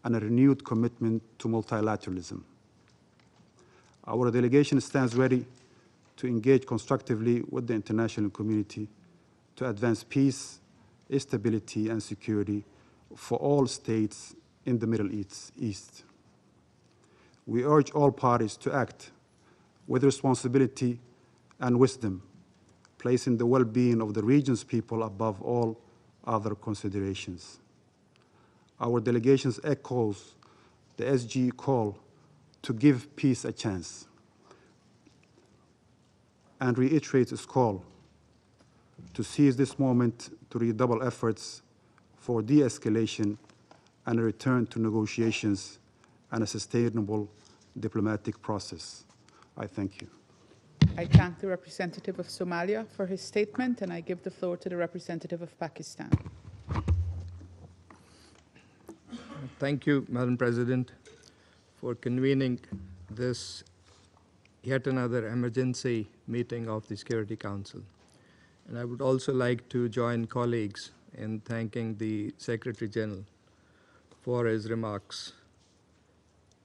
and a renewed commitment to multilateralism. Our delegation stands ready to engage constructively with the international community to advance peace, stability, and security for all states in the Middle East. We urge all parties to act with responsibility and wisdom, placing the well-being of the region's people above all other considerations. Our delegation echoes the SG call to give peace a chance and reiterates its call to seize this moment to redouble efforts for de-escalation and a return to negotiations and a sustainable diplomatic process. I thank you. I thank the representative of Somalia for his statement, and I give the floor to the representative of Pakistan. Thank you, Madam President, for convening this yet another emergency meeting of the Security Council. And I would also like to join colleagues in thanking the Secretary General for his remarks.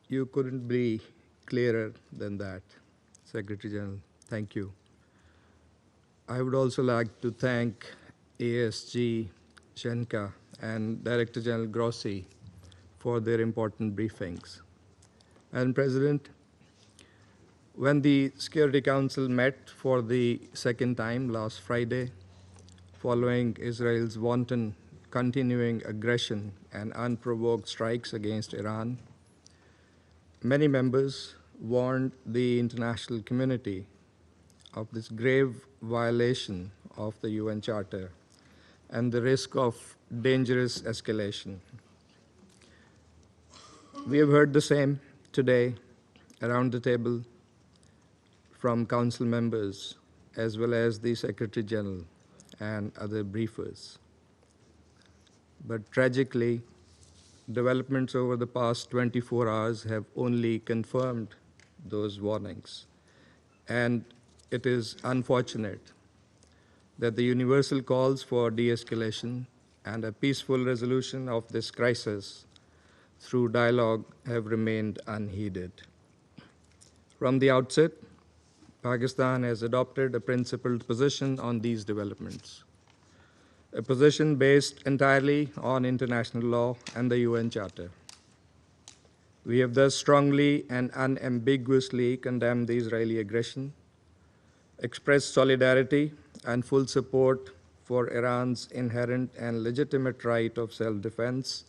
You couldn't be clearer than that, Secretary General. Thank you. I would also like to thank ASG Shenka and Director General Grossi for their important briefings. Madam President, when the Security Council met for the second time last Friday, following Israel's wanton continuing aggression and unprovoked strikes against Iran, many members warned the international community of this grave violation of the UN Charter and the risk of dangerous escalation. We have heard the same today around the table from Council members as well as the Secretary General and other briefers. But tragically, developments over the past 24 hours have only confirmed those warnings. And it is unfortunate that the universal calls for de-escalation and a peaceful resolution of this crisis through dialogue have remained unheeded. From the outset, Pakistan has adopted a principled position on these developments, a position based entirely on international law and the UN Charter. We have thus strongly and unambiguously condemned the Israeli aggression, expressed solidarity and full support for Iran's inherent and legitimate right of self-defense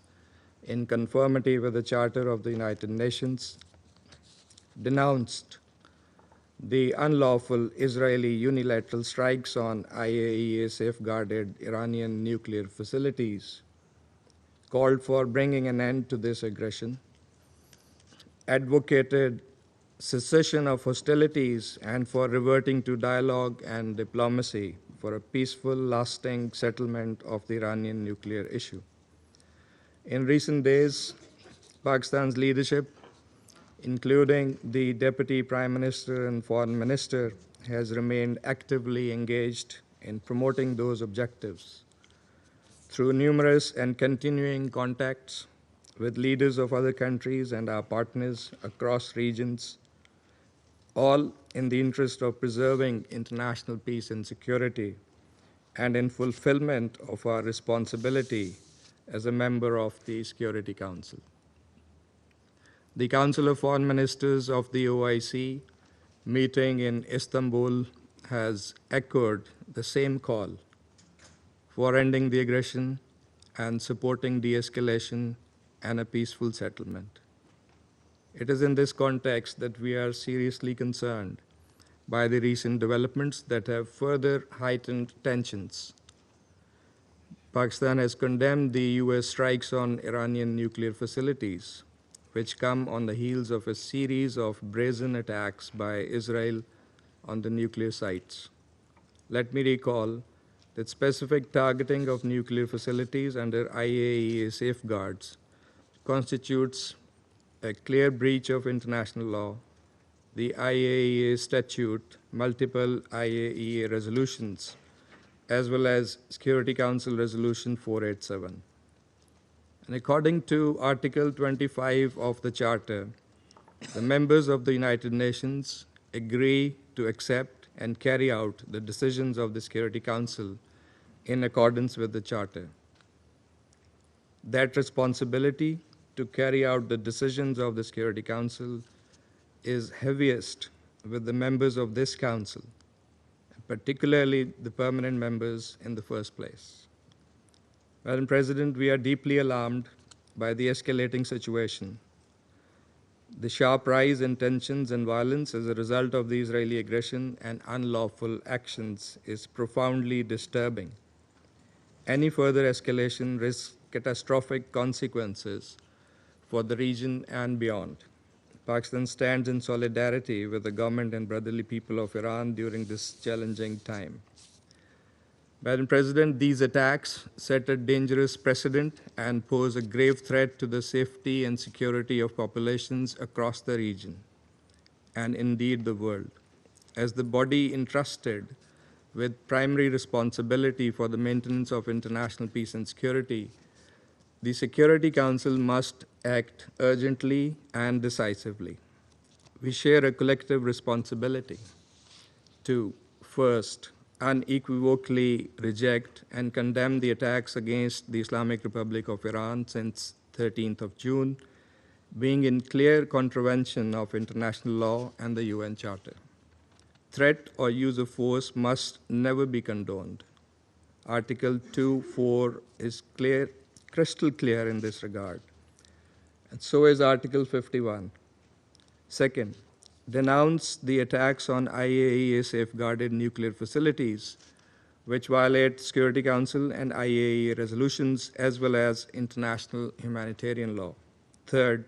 in conformity with the Charter of the United Nations, denounced the unlawful Israeli unilateral strikes on IAEA safeguarded Iranian nuclear facilities, called for bringing an end to this aggression, advocated cessation of hostilities and for reverting to dialogue and diplomacy for a peaceful, lasting settlement of the Iranian nuclear issue. In recent days, Pakistan's leadership, including the Deputy Prime Minister and Foreign Minister, has remained actively engaged in promoting those objectives through numerous and continuing contacts with leaders of other countries and our partners across regions, all in the interest of preserving international peace and security and in fulfillment of our responsibility as a member of the Security Council. The Council of Foreign Ministers of the OIC meeting in Istanbul has echoed the same call for ending the aggression and supporting de-escalation and a peaceful settlement. It is in this context that we are seriously concerned by the recent developments that have further heightened tensions. Pakistan has condemned the US strikes on Iranian nuclear facilities, which come on the heels of a series of brazen attacks by Israel on the nuclear sites. Let me recall that specific targeting of nuclear facilities under IAEA safeguards constitutes a clear breach of international law, the IAEA statute, multiple IAEA resolutions, as well as Security Council Resolution 487. And according to Article 25 of the Charter, the members of the United Nations agree to accept and carry out the decisions of the Security Council in accordance with the Charter. That responsibility to carry out the decisions of the Security Council is heaviest with the members of this Council, particularly the permanent members in the first place. Madam President, we are deeply alarmed by the escalating situation. The sharp rise in tensions and violence as a result of the Israeli aggression and unlawful actions is profoundly disturbing. Any further escalation risks catastrophic consequences for the region and beyond. Pakistan stands in solidarity with the government and brotherly people of Iran during this challenging time. Madam President, these attacks set a dangerous precedent and pose a grave threat to the safety and security of populations across the region. and indeed the world. As the body entrusted with primary responsibility for the maintenance of international peace and security, the Security Council must act urgently and decisively. We share a collective responsibility to, first, unequivocally reject and condemn the attacks against the Islamic Republic of Iran since 13th of June, being in clear contravention of international law and the UN Charter. Threat or use of force must never be condoned. Article 2.4 is crystal clear in this regard, and so is Article 51. Second, denounce the attacks on IAEA safeguarded nuclear facilities, which violate Security Council and IAEA resolutions as well as international humanitarian law. Third,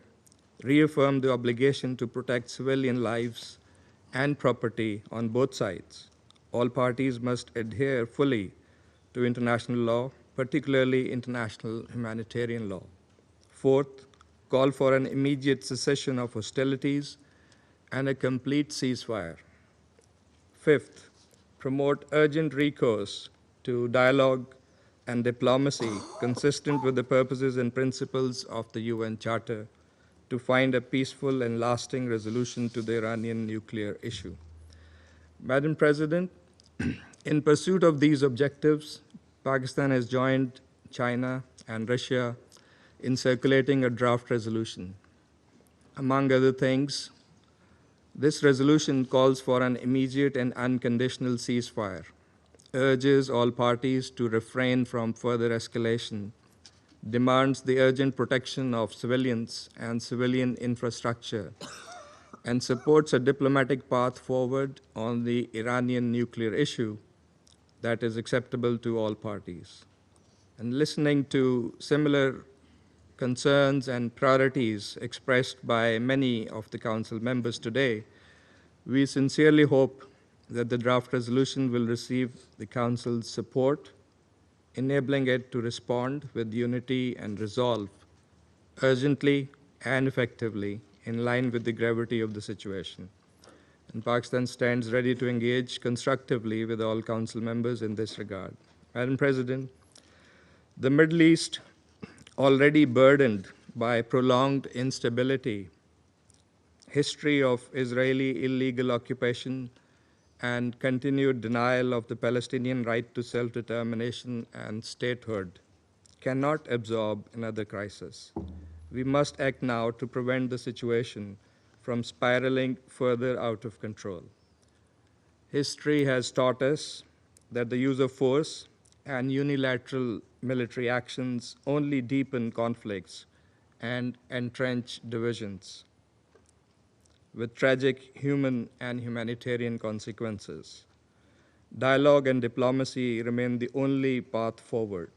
reaffirm the obligation to protect civilian lives and property on both sides. All parties must adhere fully to international law, particularly international humanitarian law. Fourth, call for an immediate cessation of hostilities and a complete ceasefire. Fifth, promote urgent recourse to dialogue and diplomacy consistent with the purposes and principles of the UN Charter to find a peaceful and lasting resolution to the Iranian nuclear issue. Madam President, in pursuit of these objectives, Pakistan has joined China and Russia in circulating a draft resolution. Among other things, this resolution calls for an immediate and unconditional ceasefire, urges all parties to refrain from further escalation, demands the urgent protection of civilians and civilian infrastructure, and supports a diplomatic path forward on the Iranian nuclear issue that is acceptable to all parties. And listening to similar concerns and priorities expressed by many of the Council members today, we sincerely hope that the draft resolution will receive the Council's support, enabling it to respond with unity and resolve urgently and effectively in line with the gravity of the situation. And Pakistan stands ready to engage constructively with all Council members in this regard. Madam President, the Middle East, already burdened by prolonged instability, history of Israeli illegal occupation, and continued denial of the Palestinian right to self-determination and statehood, cannot absorb another crisis. We must act now to prevent the situation from spiraling further out of control. History has taught us that the use of force and unilateral military actions only deepen conflicts and entrench divisions, with tragic human and humanitarian consequences. Dialogue and diplomacy remain the only path forward.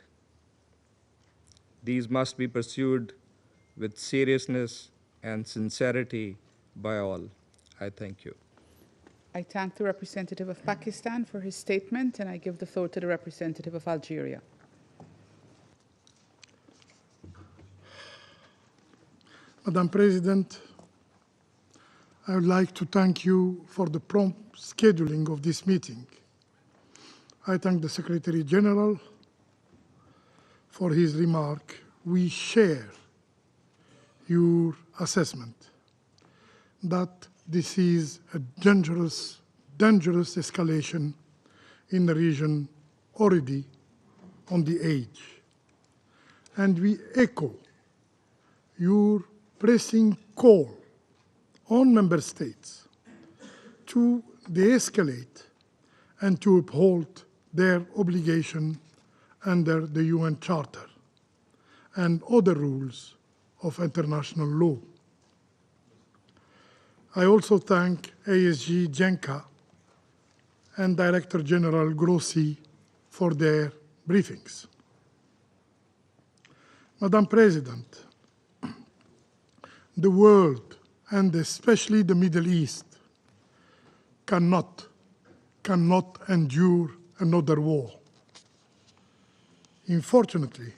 These must be pursued with seriousness and sincerity by all. I thank you. I thank the representative of Pakistan for his statement, and I give the floor to the representative of Algeria. Madam President, I would like to thank you for the prompt scheduling of this meeting. I thank the Secretary General for his remark. We share your assessment that this is a dangerous escalation in the region already on the edge. And we echo your pressing call on member states to de-escalate and to uphold their obligation under the UN Charter and other rules of international law. I also thank ASG Jenka and Director General Grossi for their briefings. Madam President, the world, and especially the Middle East, cannot endure another war. Unfortunately,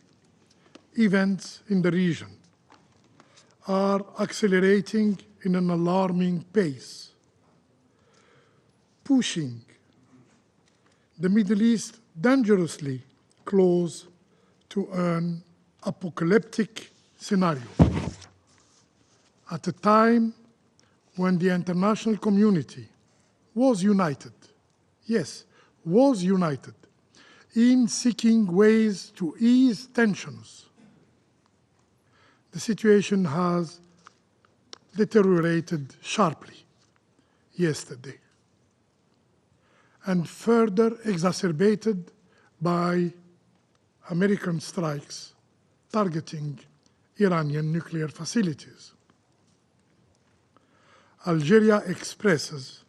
events in the region are accelerating in an alarming pace, pushing the Middle East dangerously close to an apocalyptic scenario at a time when the international community was united, yes, was united in seeking ways to ease tensions. The situation has deteriorated sharply yesterday and further exacerbated by American strikes targeting Iranian nuclear facilities. Algeria expresses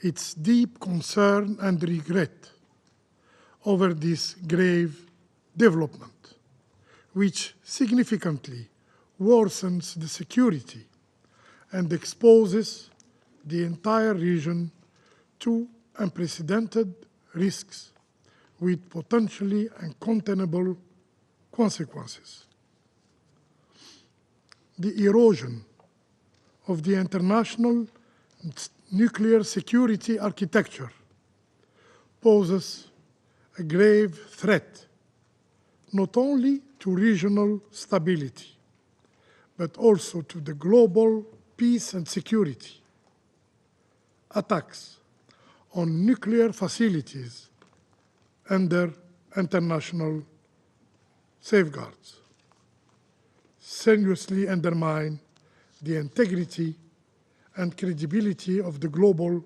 its deep concern and regret over this grave development, which significantly worsens the security and exposes the entire region to unprecedented risks with potentially uncontainable consequences. The erosion of the international nuclear security architecture poses a grave threat not only to regional stability, but also to the global peace and security. Attacks on nuclear facilities under international safeguards seriously undermine the integrity and credibility of the global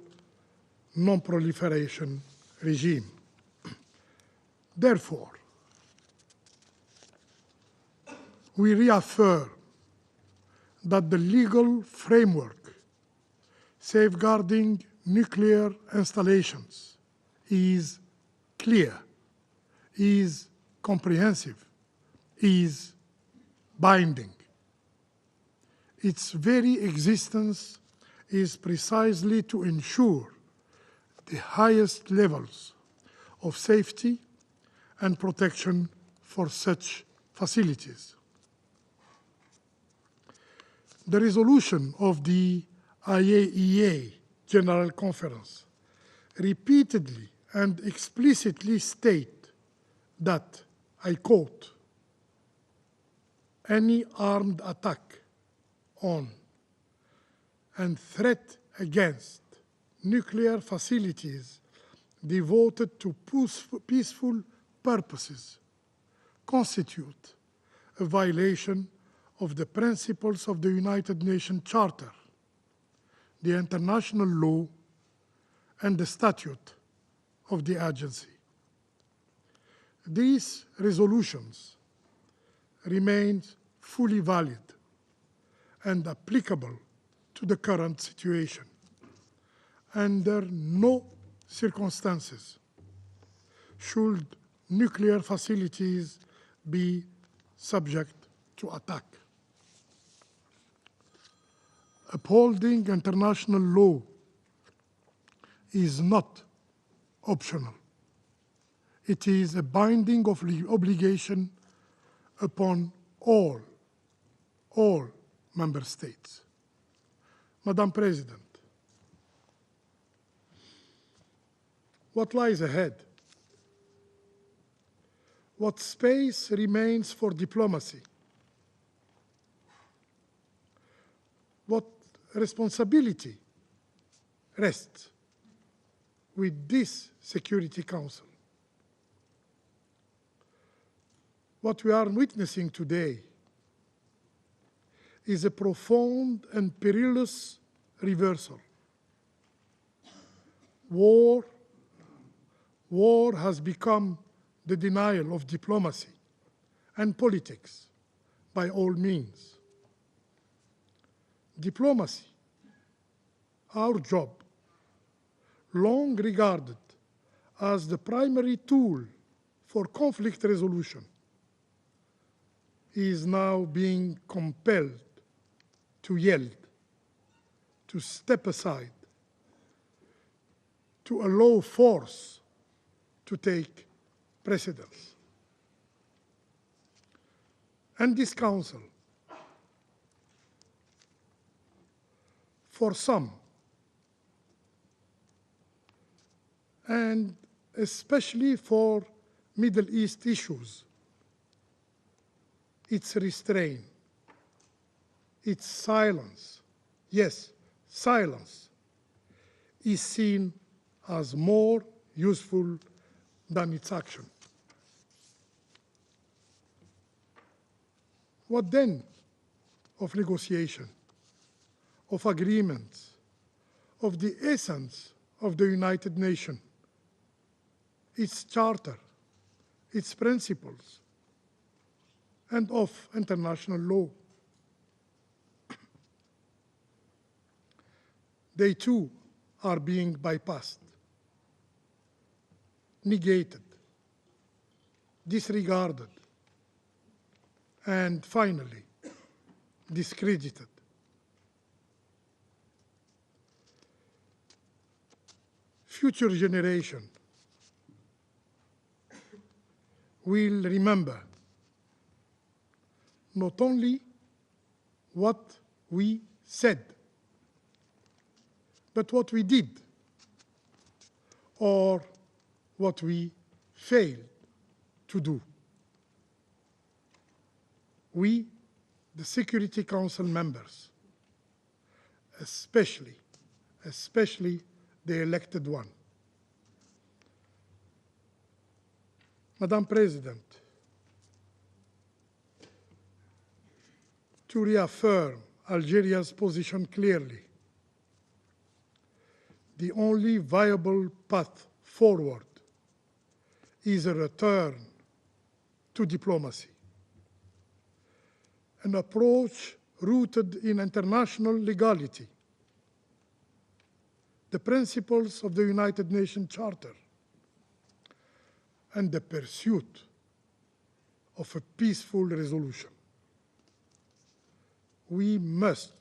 non-proliferation regime. Therefore, we reaffirm that the legal framework safeguarding nuclear installations is clear, is comprehensive, is binding. Its very existence is precisely to ensure the highest levels of safety and protection for such facilities. The resolution of the IAEA General Conference repeatedly and explicitly state that, I quote, any armed attack on and threat against nuclear facilities devoted to peaceful purposes constitute a violation of the principles of the United Nations Charter, the international law, and the statute of the agency. These resolutions remain fully valid and applicable to the current situation. Under no circumstances should nuclear facilities be subject to attack. Upholding international law is not optional. It is a binding obligation upon all member states. Madam President, what lies ahead? What space remains for diplomacy? What responsibility rests with this Security Council? What we are witnessing today is a profound and perilous reversal. War has become the denial of diplomacy and politics by all means. Diplomacy, our job, long regarded as the primary tool for conflict resolution, is now being compelled to yield, to step aside, to allow force to take precedence. And this council, for some, and especially for Middle East issues, its restraint, its silence, yes, silence, is seen as more useful than its action. What then of negotiation, of agreements, of the essence of the United Nations, its charter, its principles, and of international law? They too are being bypassed, negated, disregarded, and finally, discredited. Future generations will remember not only what we said, but what we did, or what we failed to do. We, the Security Council members, especially the elected one. Madam President, to reaffirm Algeria's position clearly, the only viable path forward is a return to diplomacy, an approach rooted in international legality, the principles of the United Nations Charter, and the pursuit of a peaceful resolution. We must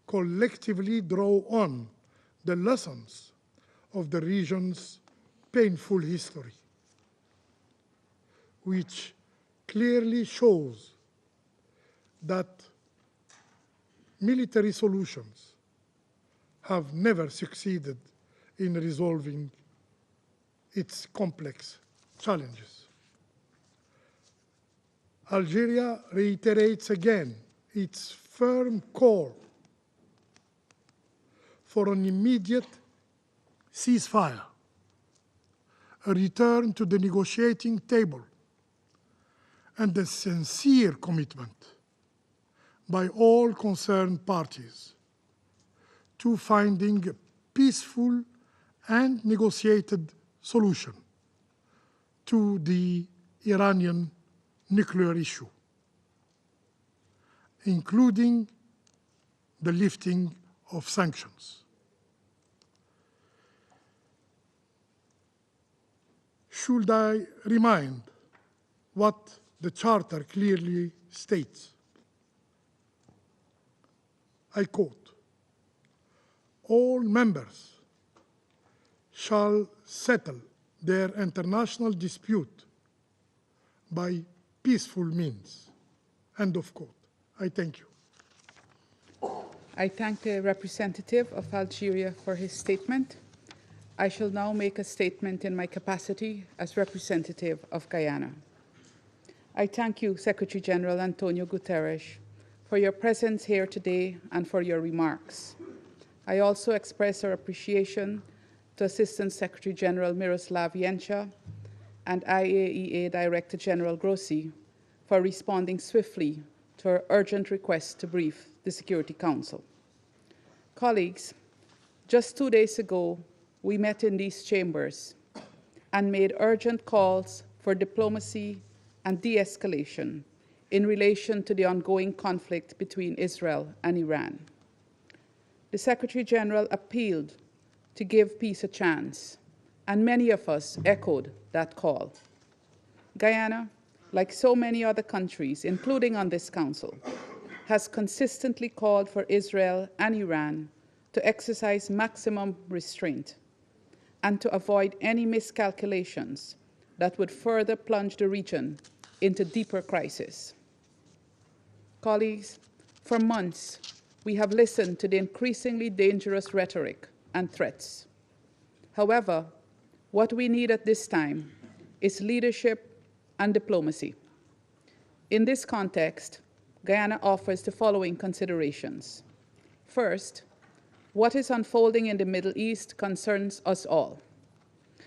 collectively draw on the lessons of the region's painful history, which clearly shows that military solutions have never succeeded in resolving its complex challenges. Algeria reiterates again its firm call for an immediate ceasefire, a return to the negotiating table, and a sincere commitment by all concerned parties to finding a peaceful and negotiated solution to the Iranian nuclear issue, including the lifting of sanctions. Should I remind what the Charter clearly states? I quote, "All members shall settle their international dispute by peaceful means." End of quote. I thank you. I thank the representative of Algeria for his statement. I shall now make a statement in my capacity as representative of Guyana. I thank you, Secretary General Antonio Guterres, for your presence here today and for your remarks. I also express our appreciation to Assistant Secretary General Miroslav Jenca and IAEA Director General Grossi for responding swiftly to our urgent request to brief the Security Council. Colleagues, just 2 days ago, we met in these chambers and made urgent calls for diplomacy and de-escalation in relation to the ongoing conflict between Israel and Iran. The Secretary General appealed to give peace a chance, and many of us echoed that call. Guyana, like so many other countries, including on this Council, has consistently called for Israel and Iran to exercise maximum restraint and to avoid any miscalculations that would further plunge the region into deeper crisis. Colleagues, for months, we have listened to the increasingly dangerous rhetoric and threats. However, What we need at this time is leadership and diplomacy. In this context, Guyana offers the following considerations. First, what is unfolding in the Middle East concerns us all.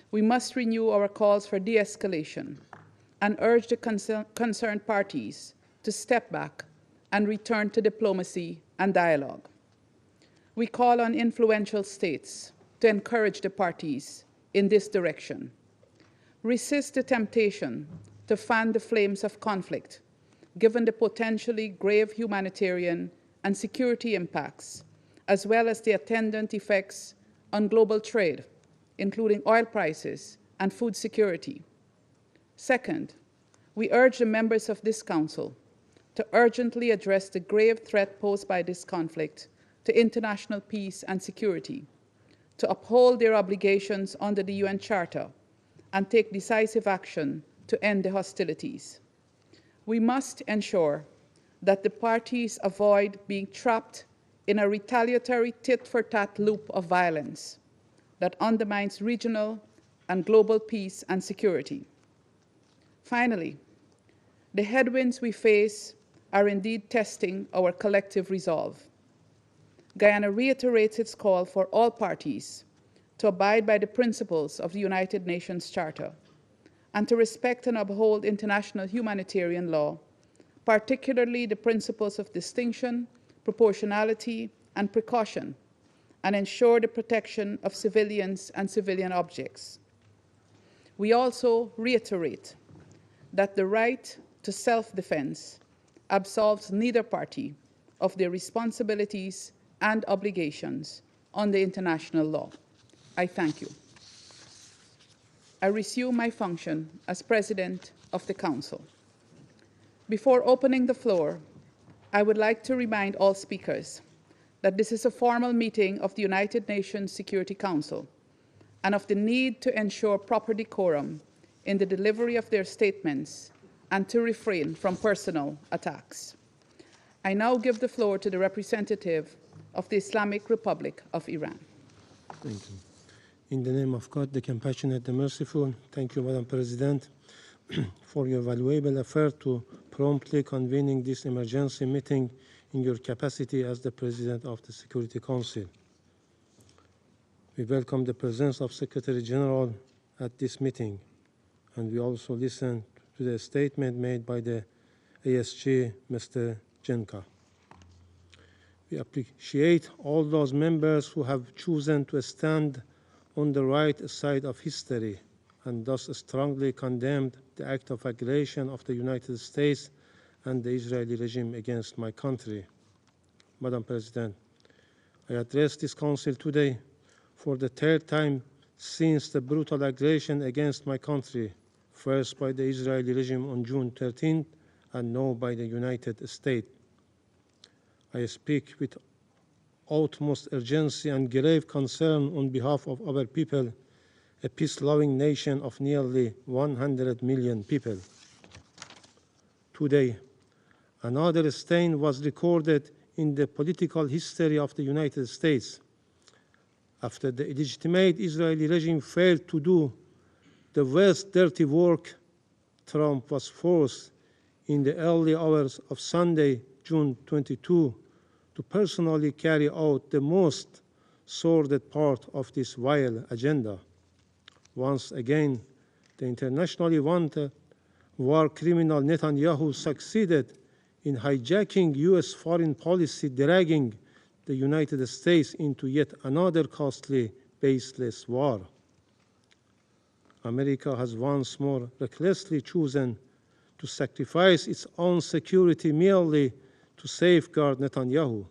We must renew our calls for de-escalation and urge the concerned parties to step back and return to diplomacy and dialogue. We call on influential states to encourage the parties in this direction. Resist the temptation to fan the flames of conflict, given the potentially grave humanitarian and security impacts, as well as the attendant effects on global trade, including oil prices and food security. Second, we urge the members of this Council to urgently address the grave threat posed by this conflict to international peace and security, to uphold their obligations under the UN Charter, and take decisive action to end the hostilities. We must ensure that the parties avoid being trapped in a retaliatory tit-for-tat loop of violence that undermines regional and global peace and security. Finally, the headwinds we face are indeed testing our collective resolve. Guyana reiterates its call for all parties to abide by the principles of the United Nations Charter and to respect and uphold international humanitarian law, particularly the principles of distinction, proportionality, and precaution, and ensure the protection of civilians and civilian objects. We also reiterate that the right to self-defense absolves neither party of their responsibilities and obligations under international law. I thank you. I resume my function as President of the Council. Before opening the floor, I would like to remind all speakers that this is a formal meeting of the United Nations Security Council and of the need to ensure proper decorum in the delivery of their statements and to refrain from personal attacks. I now give the floor to the representative of the Islamic Republic of Iran. Thank you. In the name of God, the compassionate, the merciful, thank you, Madam President, for your valuable effort to promptly convening this emergency meeting in your capacity as the President of the Security Council. We welcome the presence of Secretary General at this meeting, and we also listen to the statement made by the ASG, Mr. Jenka. We appreciate all those members who have chosen to stand on the right side of history and thus strongly condemned the act of aggression of the United States and the Israeli regime against my country. Madam President, I address this Council today for the third time since the brutal aggression against my country, first by the Israeli regime on June 13th and now by the United States. I speak with utmost urgency and grave concern on behalf of our people, a peace-loving nation of nearly 100 million people. Today, another stain was recorded in the political history of the United States. After the illegitimate Israeli regime failed to do the worst dirty work, Trump was forced in the early hours of Sunday, June 22, to personally carry out the most sordid part of this vile agenda. Once again, the internationally wanted war criminal Netanyahu succeeded in hijacking U.S. foreign policy, dragging the United States into yet another costly, baseless war. America has once more recklessly chosen to sacrifice its own security merely to safeguard Netanyahu.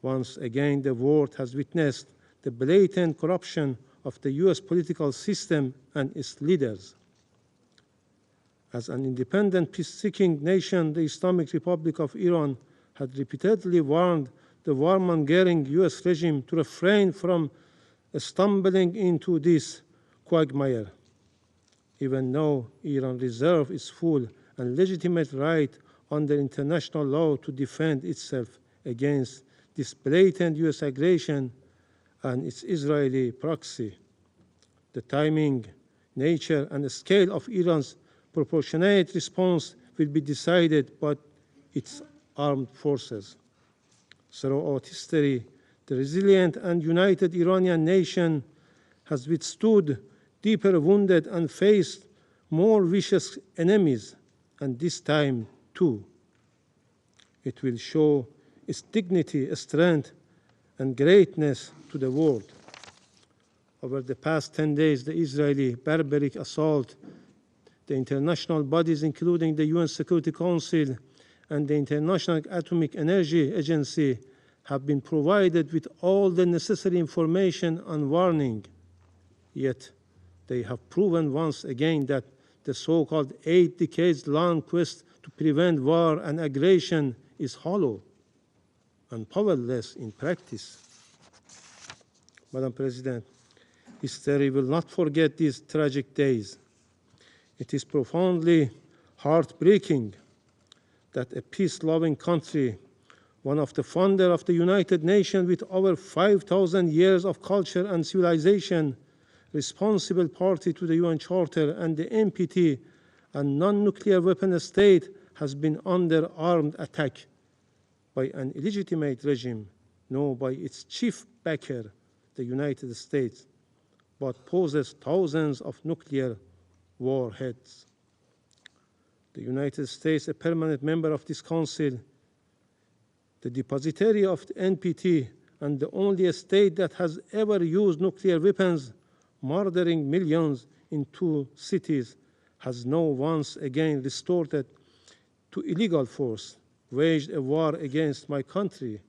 Once again, the world has witnessed the blatant corruption of the U.S. political system and its leaders. As an independent, peace-seeking nation, the Islamic Republic of Iran had repeatedly warned the warmongering U.S. regime to refrain from stumbling into this quagmire. Even though Iran reserves its full and legitimate right under international law to defend itself against this blatant U.S. aggression and its Israeli proxy, The timing, nature, and the scale of Iran's proportionate response will be decided by its armed forces. Throughout history, the resilient and united Iranian nation has withstood deeper wounded and faced more vicious enemies, and this time too. It will show its dignity, strength, and greatness to the world. Over the past 10 days, the Israeli barbaric assault, the international bodies, including the UN Security Council and the International Atomic Energy Agency, have been provided with all the necessary information and warning. Yet, they have proven once again that the so-called 8 decades-long quest to prevent war and aggression is hollow and powerless in practice. Madam President, history will not forget these tragic days. It is profoundly heartbreaking that a peace-loving country, one of the founders of the United Nations with over 5,000 years of culture and civilization, responsible party to the UN Charter and the NPT, and non-nuclear weapon state, has been under armed attack by an illegitimate regime, no by its chief backer, the United States, but possesses thousands of nuclear warheads. The United States, a permanent member of this council, the depositary of the NPT, and the only state that has ever used nuclear weapons, murdering millions in 2 cities, has now once again resorted to illegal force, waged a war against my country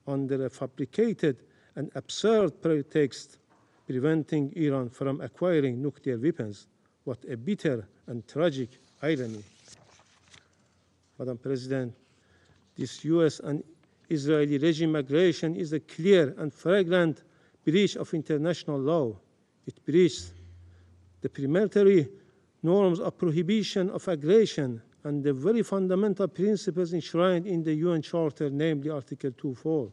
under a fabricated and absurd pretext, preventing Iran from acquiring nuclear weapons. What a bitter and tragic irony. Madam President, this US and Israeli regime aggression is a clear and flagrant breach of international law. It breaches the preliminary norms of prohibition of aggression and the very fundamental principles enshrined in the UN Charter, namely Article 2.4,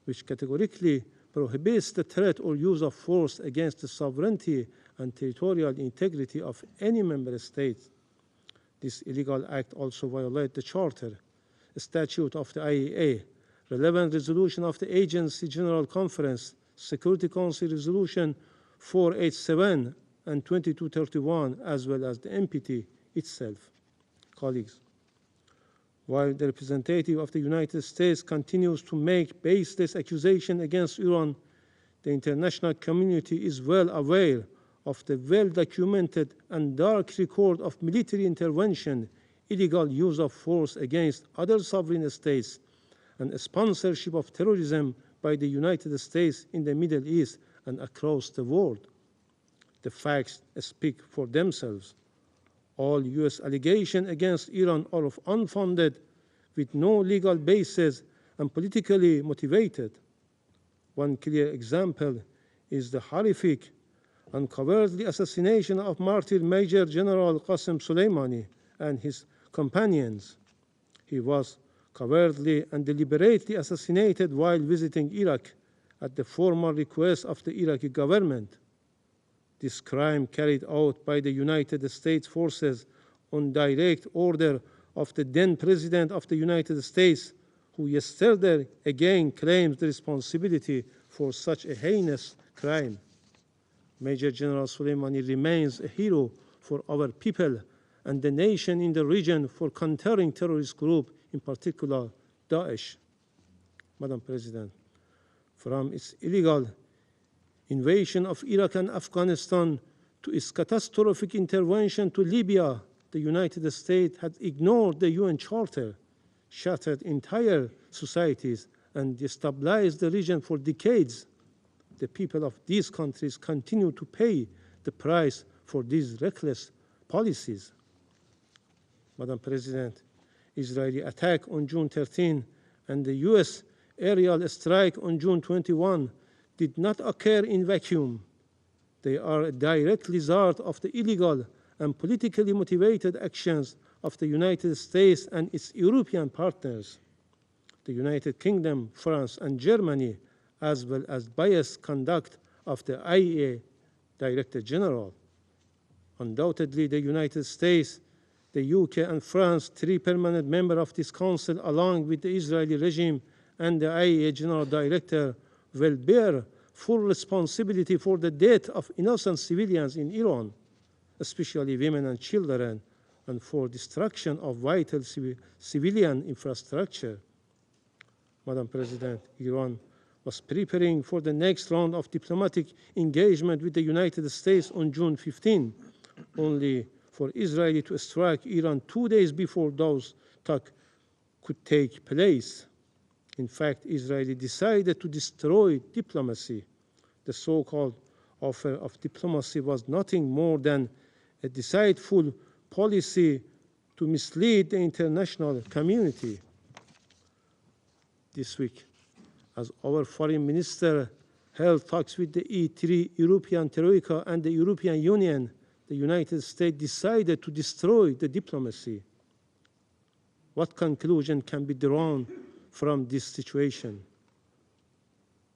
which categorically prohibits the threat or use of force against the sovereignty and territorial integrity of any member state. This illegal act also violates the Charter, a statute of the IAEA, relevant resolution of the Agency General Conference, Security Council Resolution 487 and 2231, as well as the NPT itself. Colleagues, while the representative of the United States continues to make baseless accusations against Iran, the international community is well aware of the well-documented and dark record of military intervention, illegal use of force against other sovereign states, and sponsorship of terrorism by the United States in the Middle East and across the world. The facts speak for themselves. All US allegations against Iran are unfounded, with no legal basis and politically motivated. One clear example is the horrific and cowardly assassination of martyr Major General Qasem Soleimani and his companions. He was cowardly and deliberately assassinated while visiting Iraq at the formal request of the Iraqi government. This crime carried out by the United States forces on direct order of the then President of the United States, who yesterday again claims the responsibility for such a heinous crime. Major General Soleimani remains a hero for our people and the nation in the region for countering terrorist groups, in particular Daesh. Madam President, from its illegal invasion of Iraq and Afghanistan to its catastrophic intervention to Libya, the United States had ignored the UN Charter, shattered entire societies, and destabilized the region for decades. The people of these countries continue to pay the price for these reckless policies. Madam President, Israeli attack on June 13 and the US aerial strike on June 21 did not occur in vacuum. They are a direct result of the illegal and politically motivated actions of the United States and its European partners, the United Kingdom, France, and Germany, as well as biased conduct of the IAEA Director General. Undoubtedly, the United States, the UK, and France, 3 permanent members of this council, along with the Israeli regime and the IAEA General Director, will bear full responsibility for the death of innocent civilians in Iran, especially women and children, and for destruction of vital civilian infrastructure. Madam President, Iran was preparing for the next round of diplomatic engagement with the United States on June 15, only for Israel to strike Iran 2 days before those talks could take place. In fact, Israel decided to destroy diplomacy. The so-called offer of diplomacy was nothing more than a deceitful policy to mislead the international community. This week, as our foreign minister held talks with the E3, European Troika, and the European Union, the United States decided to destroy the diplomacy. What conclusion can be drawn from this situation?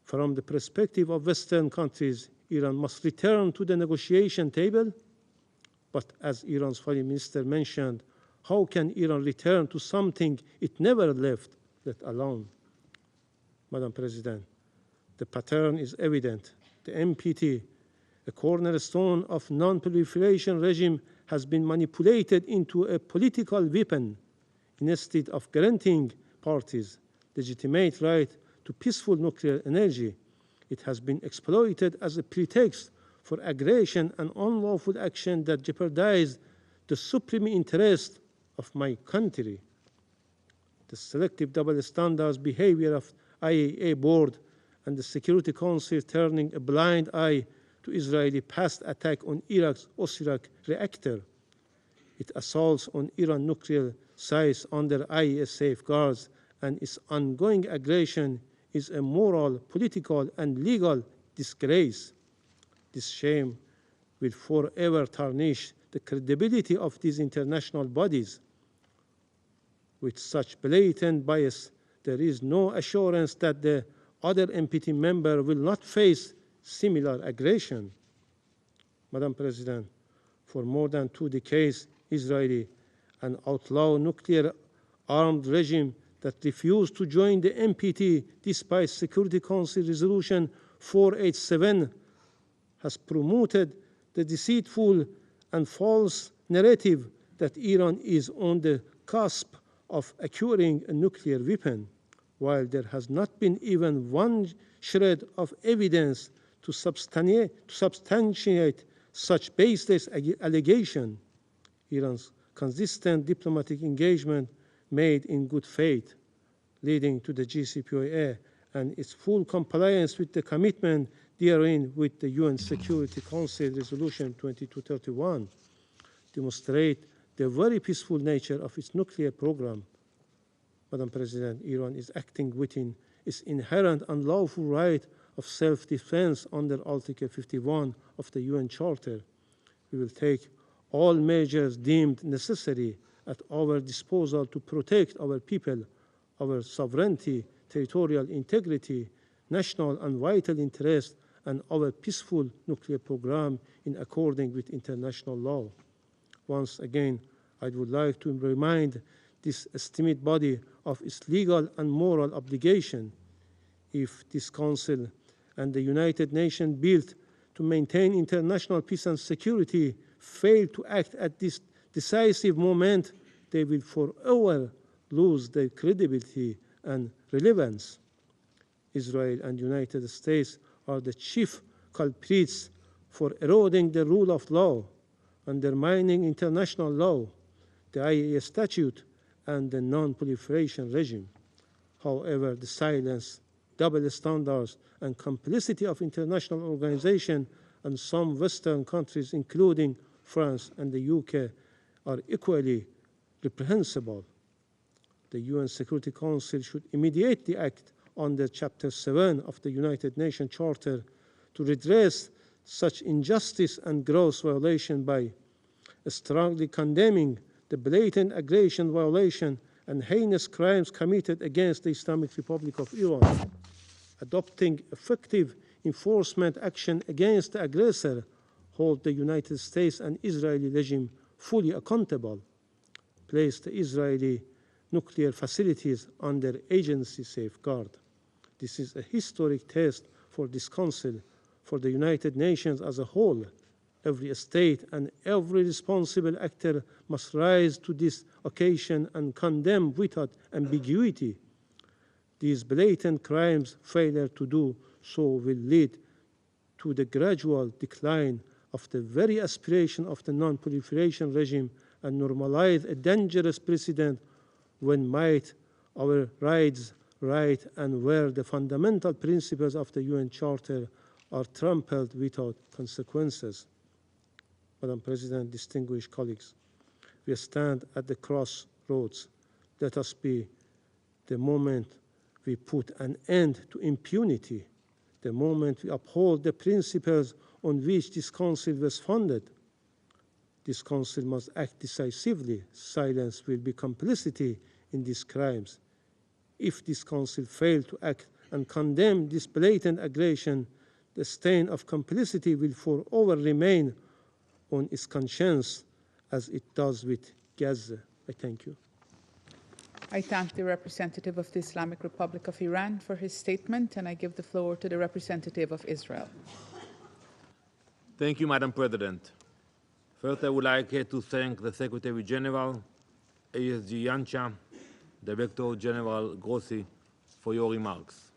From the perspective of Western countries, Iran must return to the negotiation table. But as Iran's foreign minister mentioned, how can Iran return to something it never left, let alone? Madam President, the pattern is evident. The NPT, a cornerstone of non-proliferation regime, has been manipulated into a political weapon. Instead of granting parties legitimate right to peaceful nuclear energy, it has been exploited as a pretext for aggression and unlawful action that jeopardize the supreme interest of my country. The selective double standards behavior of IAEA board and the Security Council turning a blind eye to Israeli past attack on Iraq's Osirak reactor. It assaults on Iran nuclear sites under IAEA safeguards, and its ongoing aggression is a moral, political, and legal disgrace. This shame will forever tarnish the credibility of these international bodies. With such blatant bias, there is no assurance that the other NPT member will not face similar aggression. Madam President, for more than 2 decades, Israeli, an outlaw nuclear-armed regime that refused to join the NPT despite Security Council Resolution 487, has promoted the deceitful and false narrative that Iran is on the cusp of acquiring a nuclear weapon, while there has not been even one shred of evidence to substantiate such baseless allegation. Iran's consistent diplomatic engagement made in good faith, leading to the JCPOA and its full compliance with the commitment therein with the UN Security Council Resolution 2231, demonstrate the very peaceful nature of its nuclear program. Madam President, Iran is acting within its inherent unlawful right of self-defense under Article 51 of the UN Charter. We will take all measures deemed necessary at our disposal to protect our people, our sovereignty, territorial integrity, national and vital interests, and our peaceful nuclear program in accordance with international law. Once again, I would like to remind this esteemed body of its legal and moral obligation. If this Council and the United Nations built to maintain international peace and security fail to act at this decisive moment, they will forever lose their credibility and relevance. Israel and the United States are the chief culprits for eroding the rule of law, undermining international law, the IAEA statute, and the non-proliferation regime. However, the silence, double standards, and complicity of international organizations and some Western countries, including France and the UK, are equally reprehensible. The UN Security Council should immediately act under Chapter 7 of the United Nations Charter to redress such injustice and gross violation by strongly condemning the blatant aggression, violation, and heinous crimes committed against the Islamic Republic of Iran, adopting effective enforcement action against the aggressor, hold the United States and Israeli regime fully accountable, place the Israeli nuclear facilities under agency safeguard. This is a historic test for this Council, for the United Nations as a whole. Every state and every responsible actor must rise to this occasion and condemn without ambiguity. These blatant crimes, failure to do so will lead to the gradual decline of the very aspiration of the non-proliferation regime and normalize a dangerous precedent when might, our rights, right, and where the fundamental principles of the UN Charter are trampled without consequences. Madam President, distinguished colleagues, we stand at the crossroads. Let us be the moment we put an end to impunity, the moment we uphold the principles on which this Council was founded. This Council must act decisively. Silence will be complicity in these crimes. If this Council fails to act and condemn this blatant aggression, the stain of complicity will forever remain on its conscience as it does with Gaza. I thank you. I thank the representative of the Islamic Republic of Iran for his statement, and I give the floor to the representative of Israel. Thank you, Madam President. First, I would like to thank the Secretary General, ASG Yancha, Director General Grossi, for your remarks.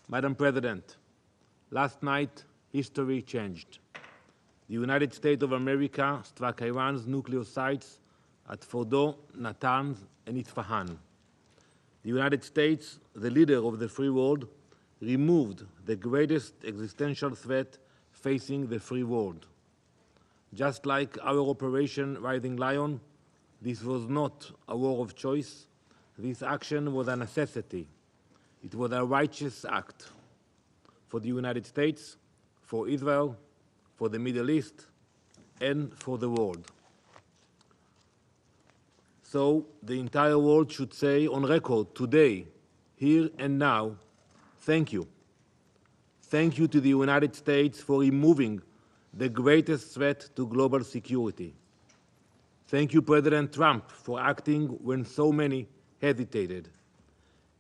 Madam President, last night, history changed. The United States of America struck Iran's nuclear sites at Fordo, Natanz, and Isfahan. The United States, the leader of the free world, removed the greatest existential threat facing the free world. Just like our Operation Rising Lion, this was not a war of choice. This action was a necessity. It was a righteous act for the United States, for Israel, for the Middle East, and for the world. So the entire world should say on record today, here and now, thank you. Thank you to the United States for removing the greatest threat to global security. Thank you, President Trump, for acting when so many hesitated.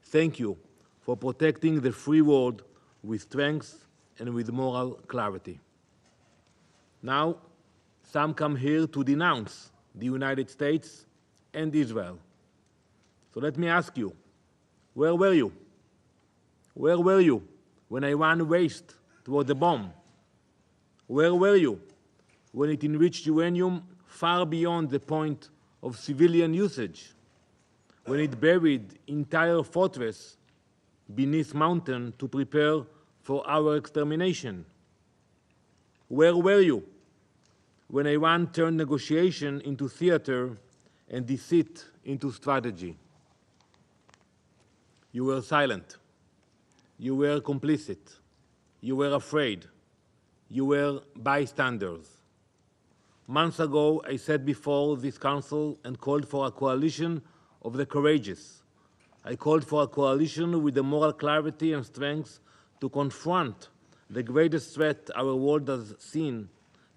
Thank you for protecting the free world with strength and with moral clarity. Now, some come here to denounce the United States and Israel. So let me ask you, where were you? Where were you when Iran raced toward the bomb? Where were you when it enriched uranium far beyond the point of civilian usage? When it buried entire fortress beneath mountain to prepare for our extermination? Where were you when Iran turned negotiation into theater and deceit into strategy? You were silent. You were complicit. You were afraid. You were bystanders. Months ago, I sat before this Council and called for a coalition of the courageous. I called for a coalition with the moral clarity and strength to confront the greatest threat our world has seen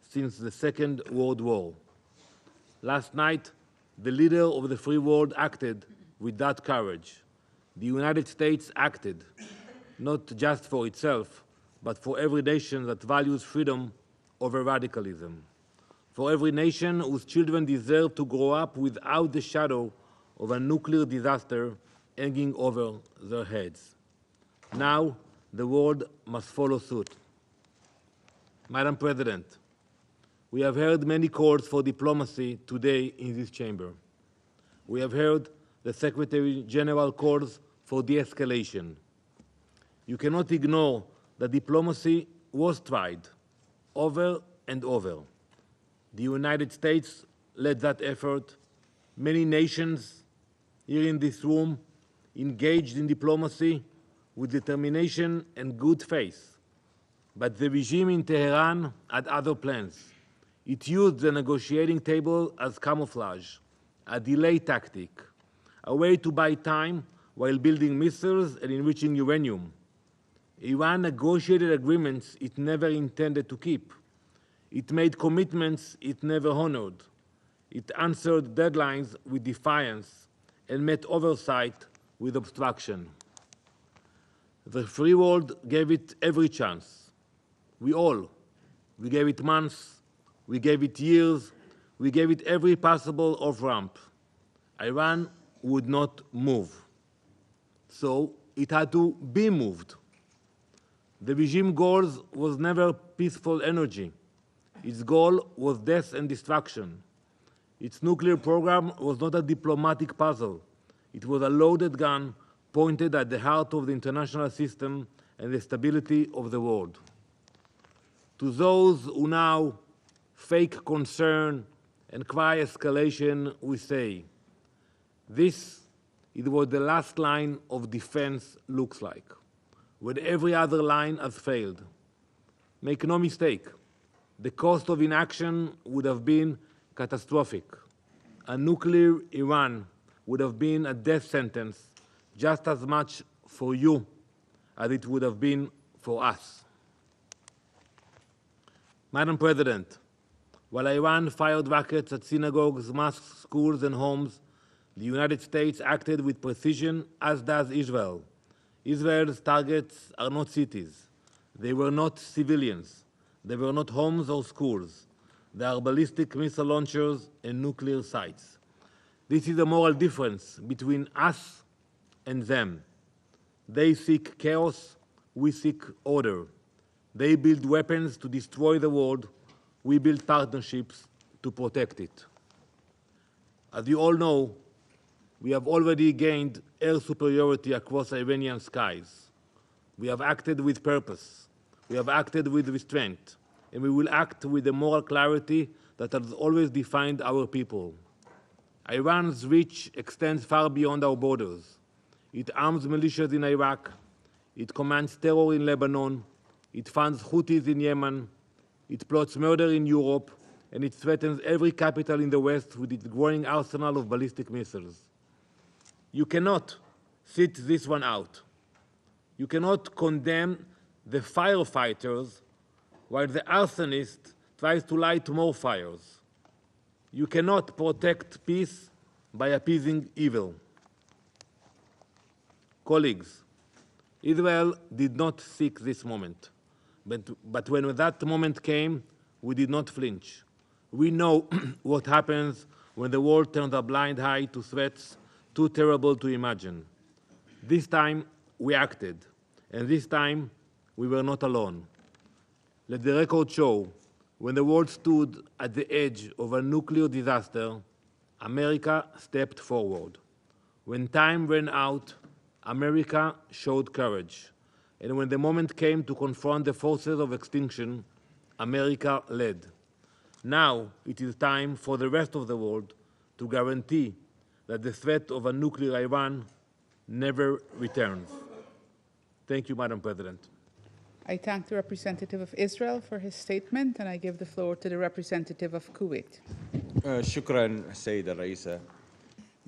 since the Second World War. Last night, the leader of the free world acted with that courage. The United States acted, not just for itself, but for every nation that values freedom over radicalism, for every nation whose children deserve to grow up without the shadow of a nuclear disaster hanging over their heads. Now, the world must follow suit. Madam President, we have heard many calls for diplomacy today in this chamber. We have heard the Secretary General calls for de-escalation. You cannot ignore that diplomacy was tried over and over. The United States led that effort. Many nations here in this room engaged in diplomacy with determination and good faith. But the regime in Tehran had other plans. It used the negotiating table as camouflage, a delay tactic, a way to buy time while building missiles and enriching uranium. Iran negotiated agreements it never intended to keep. It made commitments it never honored. It answered deadlines with defiance and met oversight with obstruction. The free world gave it every chance. We gave it months, we gave it years, we gave it every possible off-ramp. Iran would not move. So it had to be moved. The regime goal was never peaceful energy. Its goal was death and destruction. Its nuclear program was not a diplomatic puzzle. It was a loaded gun pointed at the heart of the international system and the stability of the world. To those who now fake concern and cry escalation, we say, this is what the last line of defense looks like, when every other line has failed. Make no mistake, the cost of inaction would have been catastrophic. A nuclear Iran would have been a death sentence just as much for you as it would have been for us. Madam President, while Iran fired rockets at synagogues, mosques, schools, and homes, the United States acted with precision, as does Israel. Israel's targets are not cities. They were not civilians. They were not homes or schools. They are ballistic missile launchers and nuclear sites. This is a moral difference between us and them. They seek chaos, we seek order. They build weapons to destroy the world, we build partnerships to protect it. As you all know, we have already gained air superiority across Iranian skies. We have acted with purpose. We have acted with restraint. And we will act with the moral clarity that has always defined our people. Iran's reach extends far beyond our borders. It arms militias in Iraq. It commands terror in Lebanon. It funds Houthis in Yemen. It plots murder in Europe. And it threatens every capital in the West with its growing arsenal of ballistic missiles. You cannot sit this one out. You cannot condemn the firefighters while the arsonist tries to light more fires. You cannot protect peace by appeasing evil. Colleagues, Israel did not seek this moment. But when that moment came, we did not flinch. We know what happens when the world turns a blind eye to threats too terrible to imagine. This time, we acted. And this time, we were not alone. Let the record show, when the world stood at the edge of a nuclear disaster, America stepped forward. When time ran out, America showed courage. And when the moment came to confront the forces of extinction, America led. Now it is time for the rest of the world to guarantee that the threat of a nuclear Iran never returns. Thank you, Madam President. I thank the representative of Israel for his statement, and I give the floor to the representative of Kuwait. شكرا السيدة الرئيسة.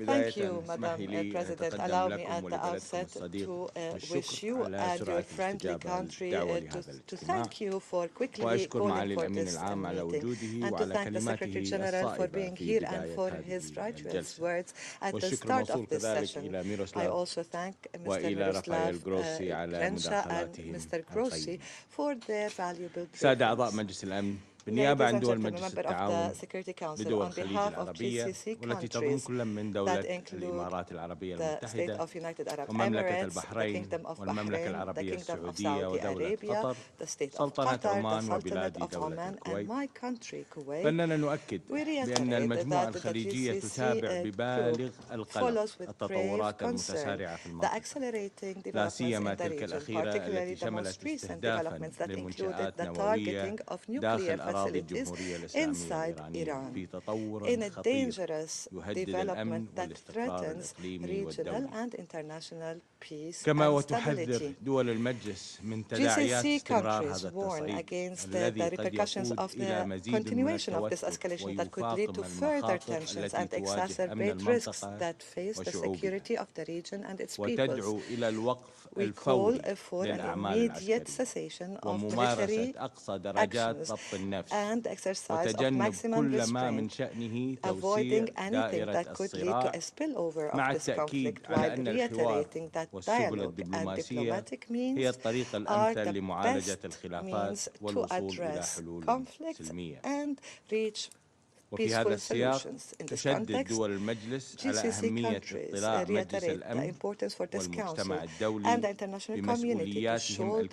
Thank you, Madam President. Allow me at the outset to wish you and your friendly country to thank you for quickly calling for this meeting and to thank the Secretary General for being here and for his righteous words at the start of this session. I also thank Mr. Miroslav Grencha and Mr. Grossi for their valuable briefings. بالنيابة عن دول مجلس التعاون بدول الخليج العربية والتي تضم كل من دولة الإمارات العربية المتحدة ومملكة البحرين والمملكة العربية السعودية ودولة قطر سلطنة عمان وبلادي دولة الكويت. فإننا نؤكد بأن المجموعة الخليجية تتابع ببالغ القلق التطورات المتسارعة في المنطقة لا سيما تلك الأخيرة التي شملت استهدافا لمنشآت نووية داخل facilities inside Iran in a dangerous development that threatens regional and international peace and stability. GCC countries warn against the repercussions of the continuation of this escalation that could lead to further tensions and exacerbate risks that face the security of the region and its peoples. We call for an immediate cessation of military actions and exercise of maximum restraint, avoiding anything that could lead to a spillover of this conflict, while reiterating that dialogue and diplomatic means are the best means to address conflicts and reach peaceful solutions. In this context, GCC countries reiterate the importance for this Council and the international community to shoulder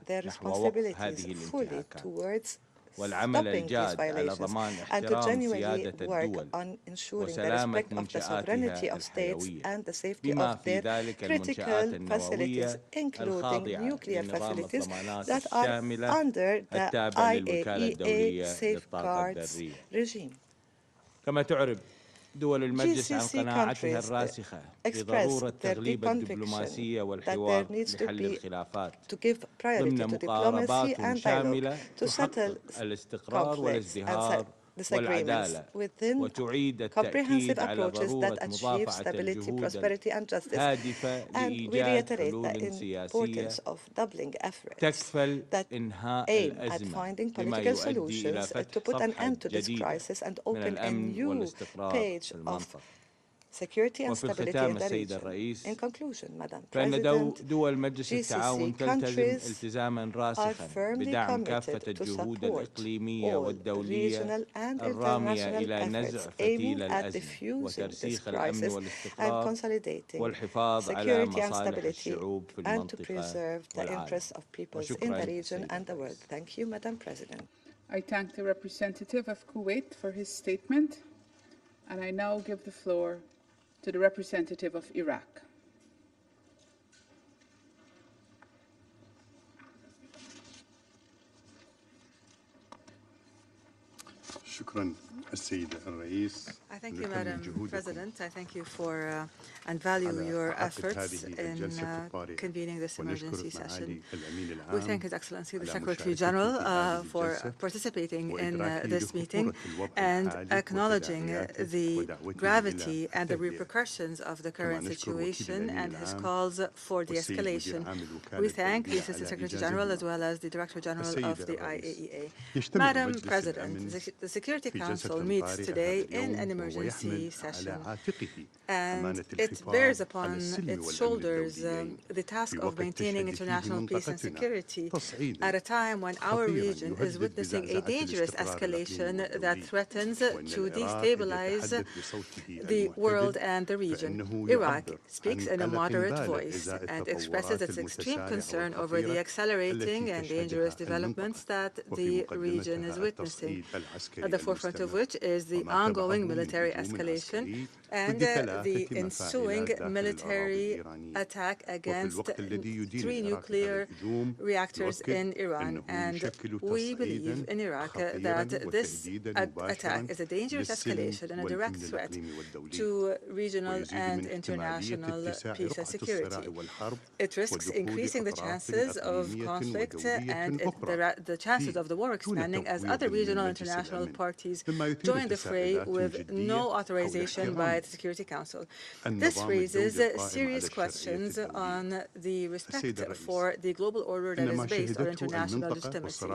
their responsibilities fully towards stopping these violations and to genuinely work on ensuring the respect of the sovereignty of states and the safety of their critical facilities, including nuclear facilities that are under the IAEA safeguards regime. GCC countries express their deep conviction that there needs to give priority to diplomacy and dialogue to settle conflicts and disagreements within comprehensive approaches that achieve stability, prosperity, and justice. And we reiterate the importance of doubling efforts that aim at finding political solutions to put an end to this crisis and open a new page of security and stability in the region. In conclusion, Madam President, GCC countries are firmly committed to support all regional and international efforts aiming at diffusing this crisis and consolidating security and stability and to preserve the interests of peoples in the region and the world. Thank you, Madam President. I thank the representative of Kuwait for his statement, and I now give the floor to the representative of Iraq. I thank you, Madam President. I thank you for and value your efforts in convening this emergency session. We thank His Excellency the Secretary General for participating in this meeting and acknowledging the gravity and the repercussions of the current situation and his calls for de-escalation. We thank the Assistant Secretary General as well as the Director General of the IAEA. Madam President, the Security Council meets today in an emergency session, and it bears upon its shoulders the task of maintaining international peace and security at a time when our region is witnessing a dangerous escalation that threatens to destabilize the world and the region. Iraq speaks in a moderate voice and expresses its extreme concern over the accelerating and dangerous developments that the region is witnessing, at the forefront of which is the ongoing military escalation and the ensuing military attack against 3 nuclear reactors in Iran. And we believe in Iraq that this attack is a dangerous escalation and a direct threat to regional and international peace and security. It risks increasing the chances of conflict and the chances of the war expanding as other regional and international parties join the fray with no authorization by the Security Council. This raises serious questions on the respect for the global order that is based on international legitimacy.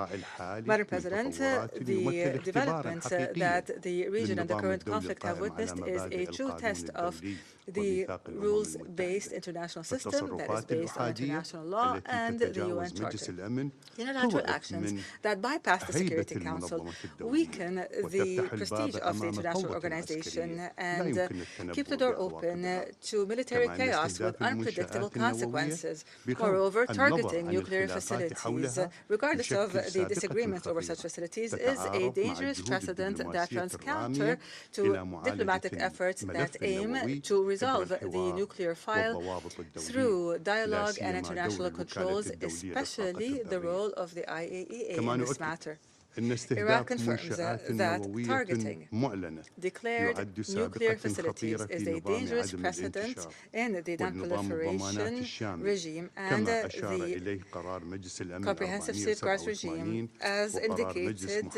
Madam President, the developments that the region and the current conflict have witnessed is a true test of the rules-based international system that is based on international law and the UN Charter. Unilateral actions that bypass the Security Council weaken the prestige of the international organization and keep the door open to military chaos with unpredictable consequences. Moreover, targeting nuclear facilities, regardless of the disagreements over such facilities, is a dangerous precedent that runs counter to diplomatic efforts that aim to resolve the nuclear file through dialogue and international controls, especially the role of the IAEA in this matter. Iraq confirms that targeting declared nuclear facilities is a dangerous precedent in the non-proliferation regime and the comprehensive safeguards regime, as indicated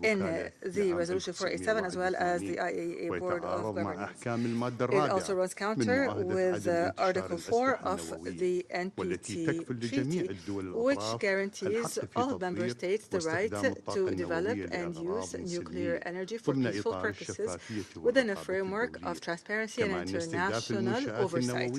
in the Resolution 487 as well as the IAEA Board of Governors. It also runs counter with Article 4 of the NPT Treaty, which guarantees all member states the right to develop and use nuclear energy for peaceful purposes within a framework of transparency and international oversight.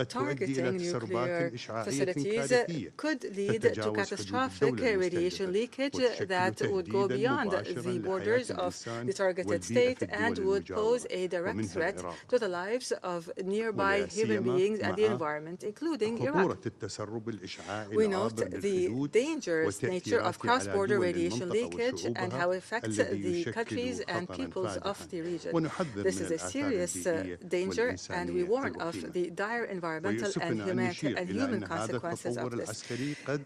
Targeting nuclear facilities could lead to catastrophic radiation leakage that would go beyond the borders of the targeted state and would pose a direct threat to the lives of nearby human beings and the environment, including Iraq. We note the dangerous nature of cross-border radiation leakage and how it affects the countries and peoples of the region. This is a serious danger, and we warn of the dire environmental and human consequences of this.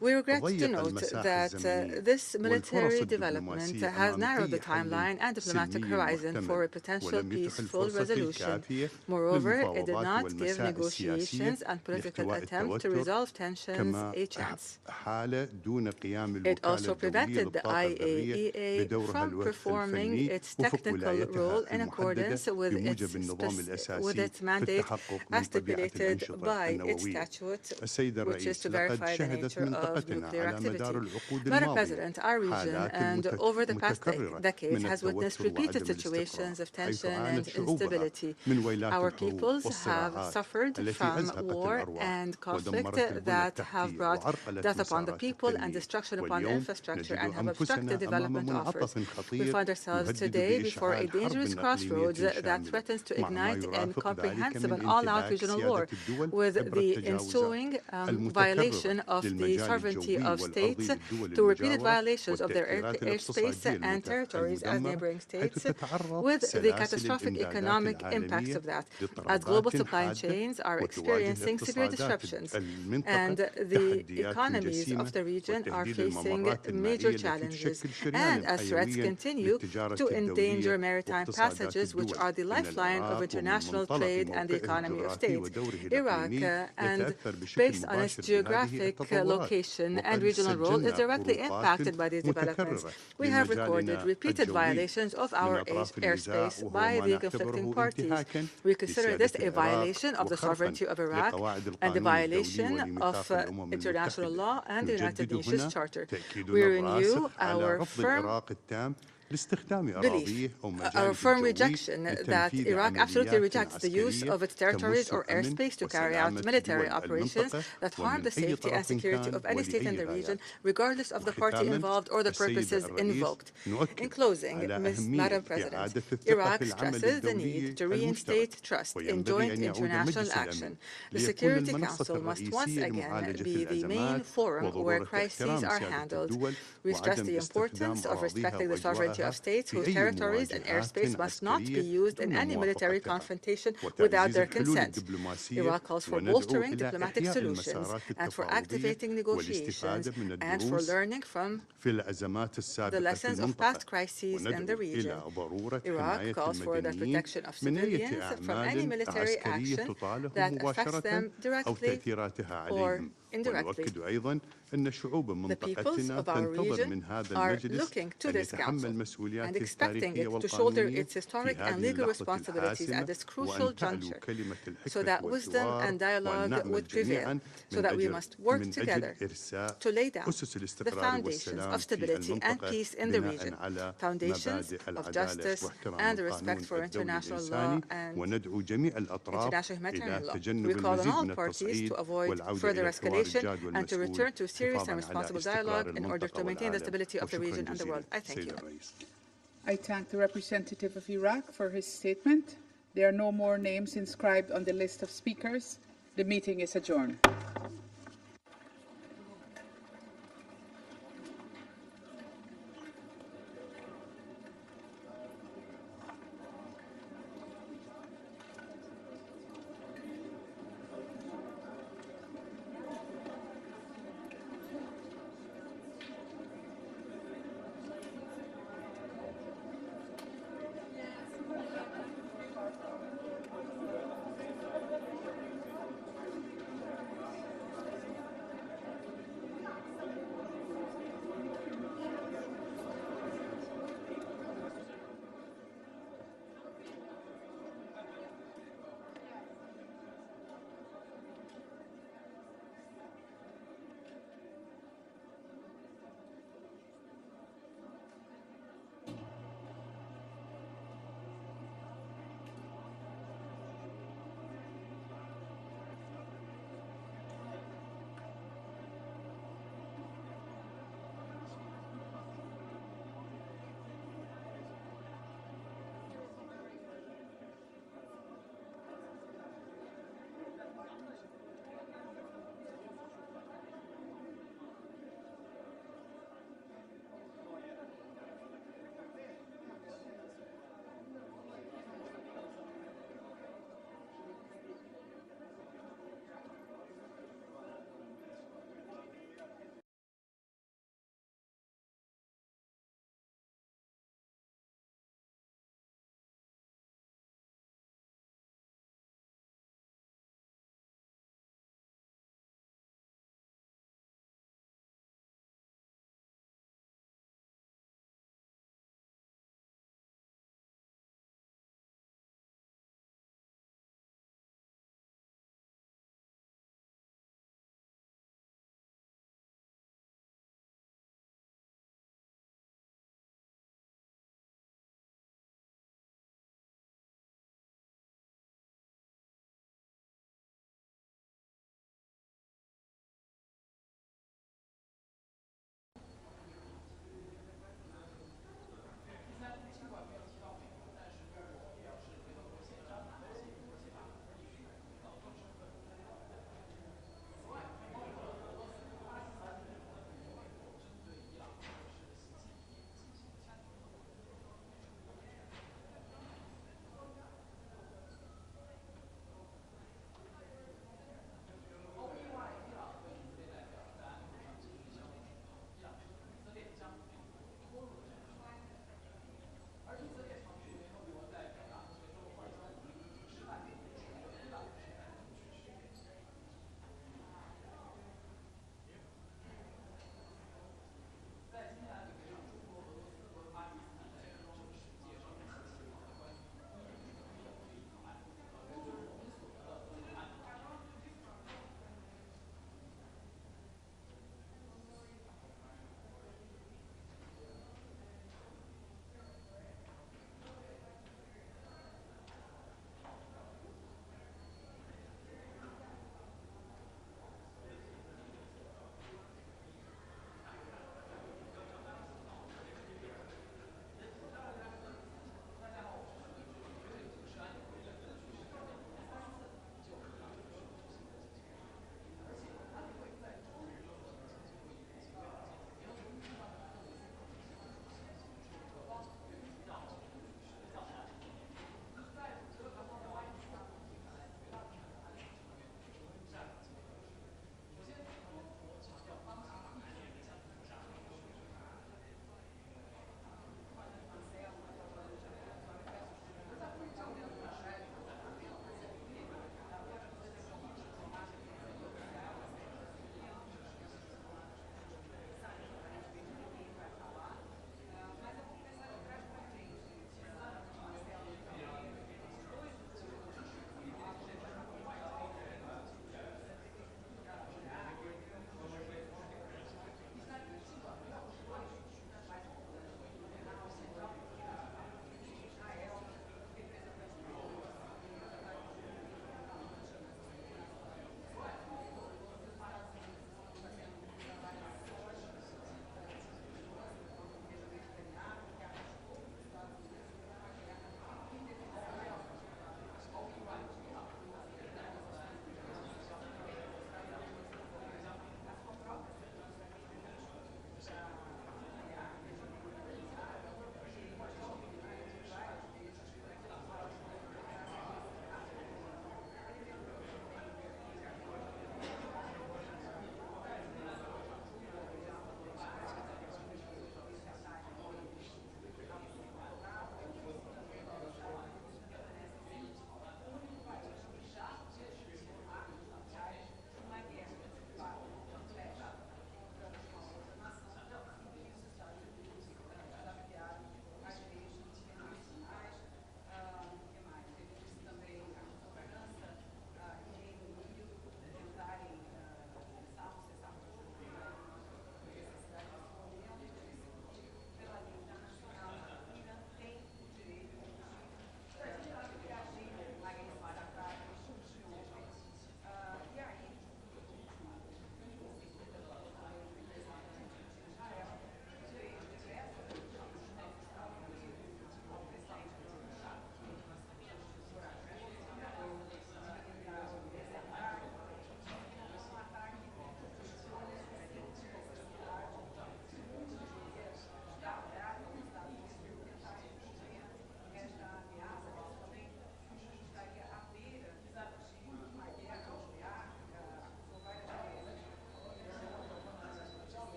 We regret to note that this military development has narrowed the timeline and diplomatic horizon for a potential peaceful resolution. Moreover, it did not give negotiations and political attempts to resolve tensions a chance. It also prevented the IAEA from performing its technical role in accordance with its mandate as stipulated by its statute, which is to verify the nature of nuclear activity. Madam President, our region and over the past decade has witnessed repeated situations of tension and instability. Our peoples have suffered from war and conflict that have brought death upon the people and destruction upon infrastructure and have obstructed development offers. We find ourselves today before a dangerous crossroads that threatens to ignite a comprehensive and all-out regional war, with the ensuing violation of the sovereignty of states through repeated violations of their airspace and territories as neighboring states, with the catastrophic economic impacts of that, as global supply chains are experiencing severe disruptions, and the economies of the region are facing major challenges, and as threats continue to endanger maritime passages, which are the lifeline of international trade and the economy of states. Iraq, and based on its geographic location and regional role, is directly impacted by these developments. We have recorded repeated violations of our airspace by the conflicting parties. We consider this a violation of the sovereignty of Iraq and a violation of international law and the United Nations Charter. We renew our firm belief, our firm rejection that Iraq absolutely rejects the use of its territories or airspace to carry out military operations that harm the safety and security of any state in the region, regardless of the party involved or the purposes invoked. In closing, Madam President, Iraq stresses the need to reinstate trust in joint international action. The Security Council must once again be the main forum where crises are handled. We stress the importance of respecting the sovereignty of states whose territories and airspace must not be used in any military confrontation without their consent. Iraq calls for bolstering diplomatic solutions and for activating negotiations and for learning from the lessons of past crises in the region. Iraq calls for the protection of civilians from any military action that affects them directly or indirectly. The peoples of our region are looking to this Council and expecting it to shoulder its historic and legal responsibilities at this crucial juncture, so that wisdom and dialogue would prevail, so that we must work together to lay down the foundations of stability and peace in the region, foundations of justice and respect for international law and international humanitarian law. We call on all parties to avoid further escalation and to return to serious and responsible dialogue in order to maintain the stability of the region and the world. I thank you. I thank the representative of Iraq for his statement. There are no more names inscribed on the list of speakers. The meeting is adjourned.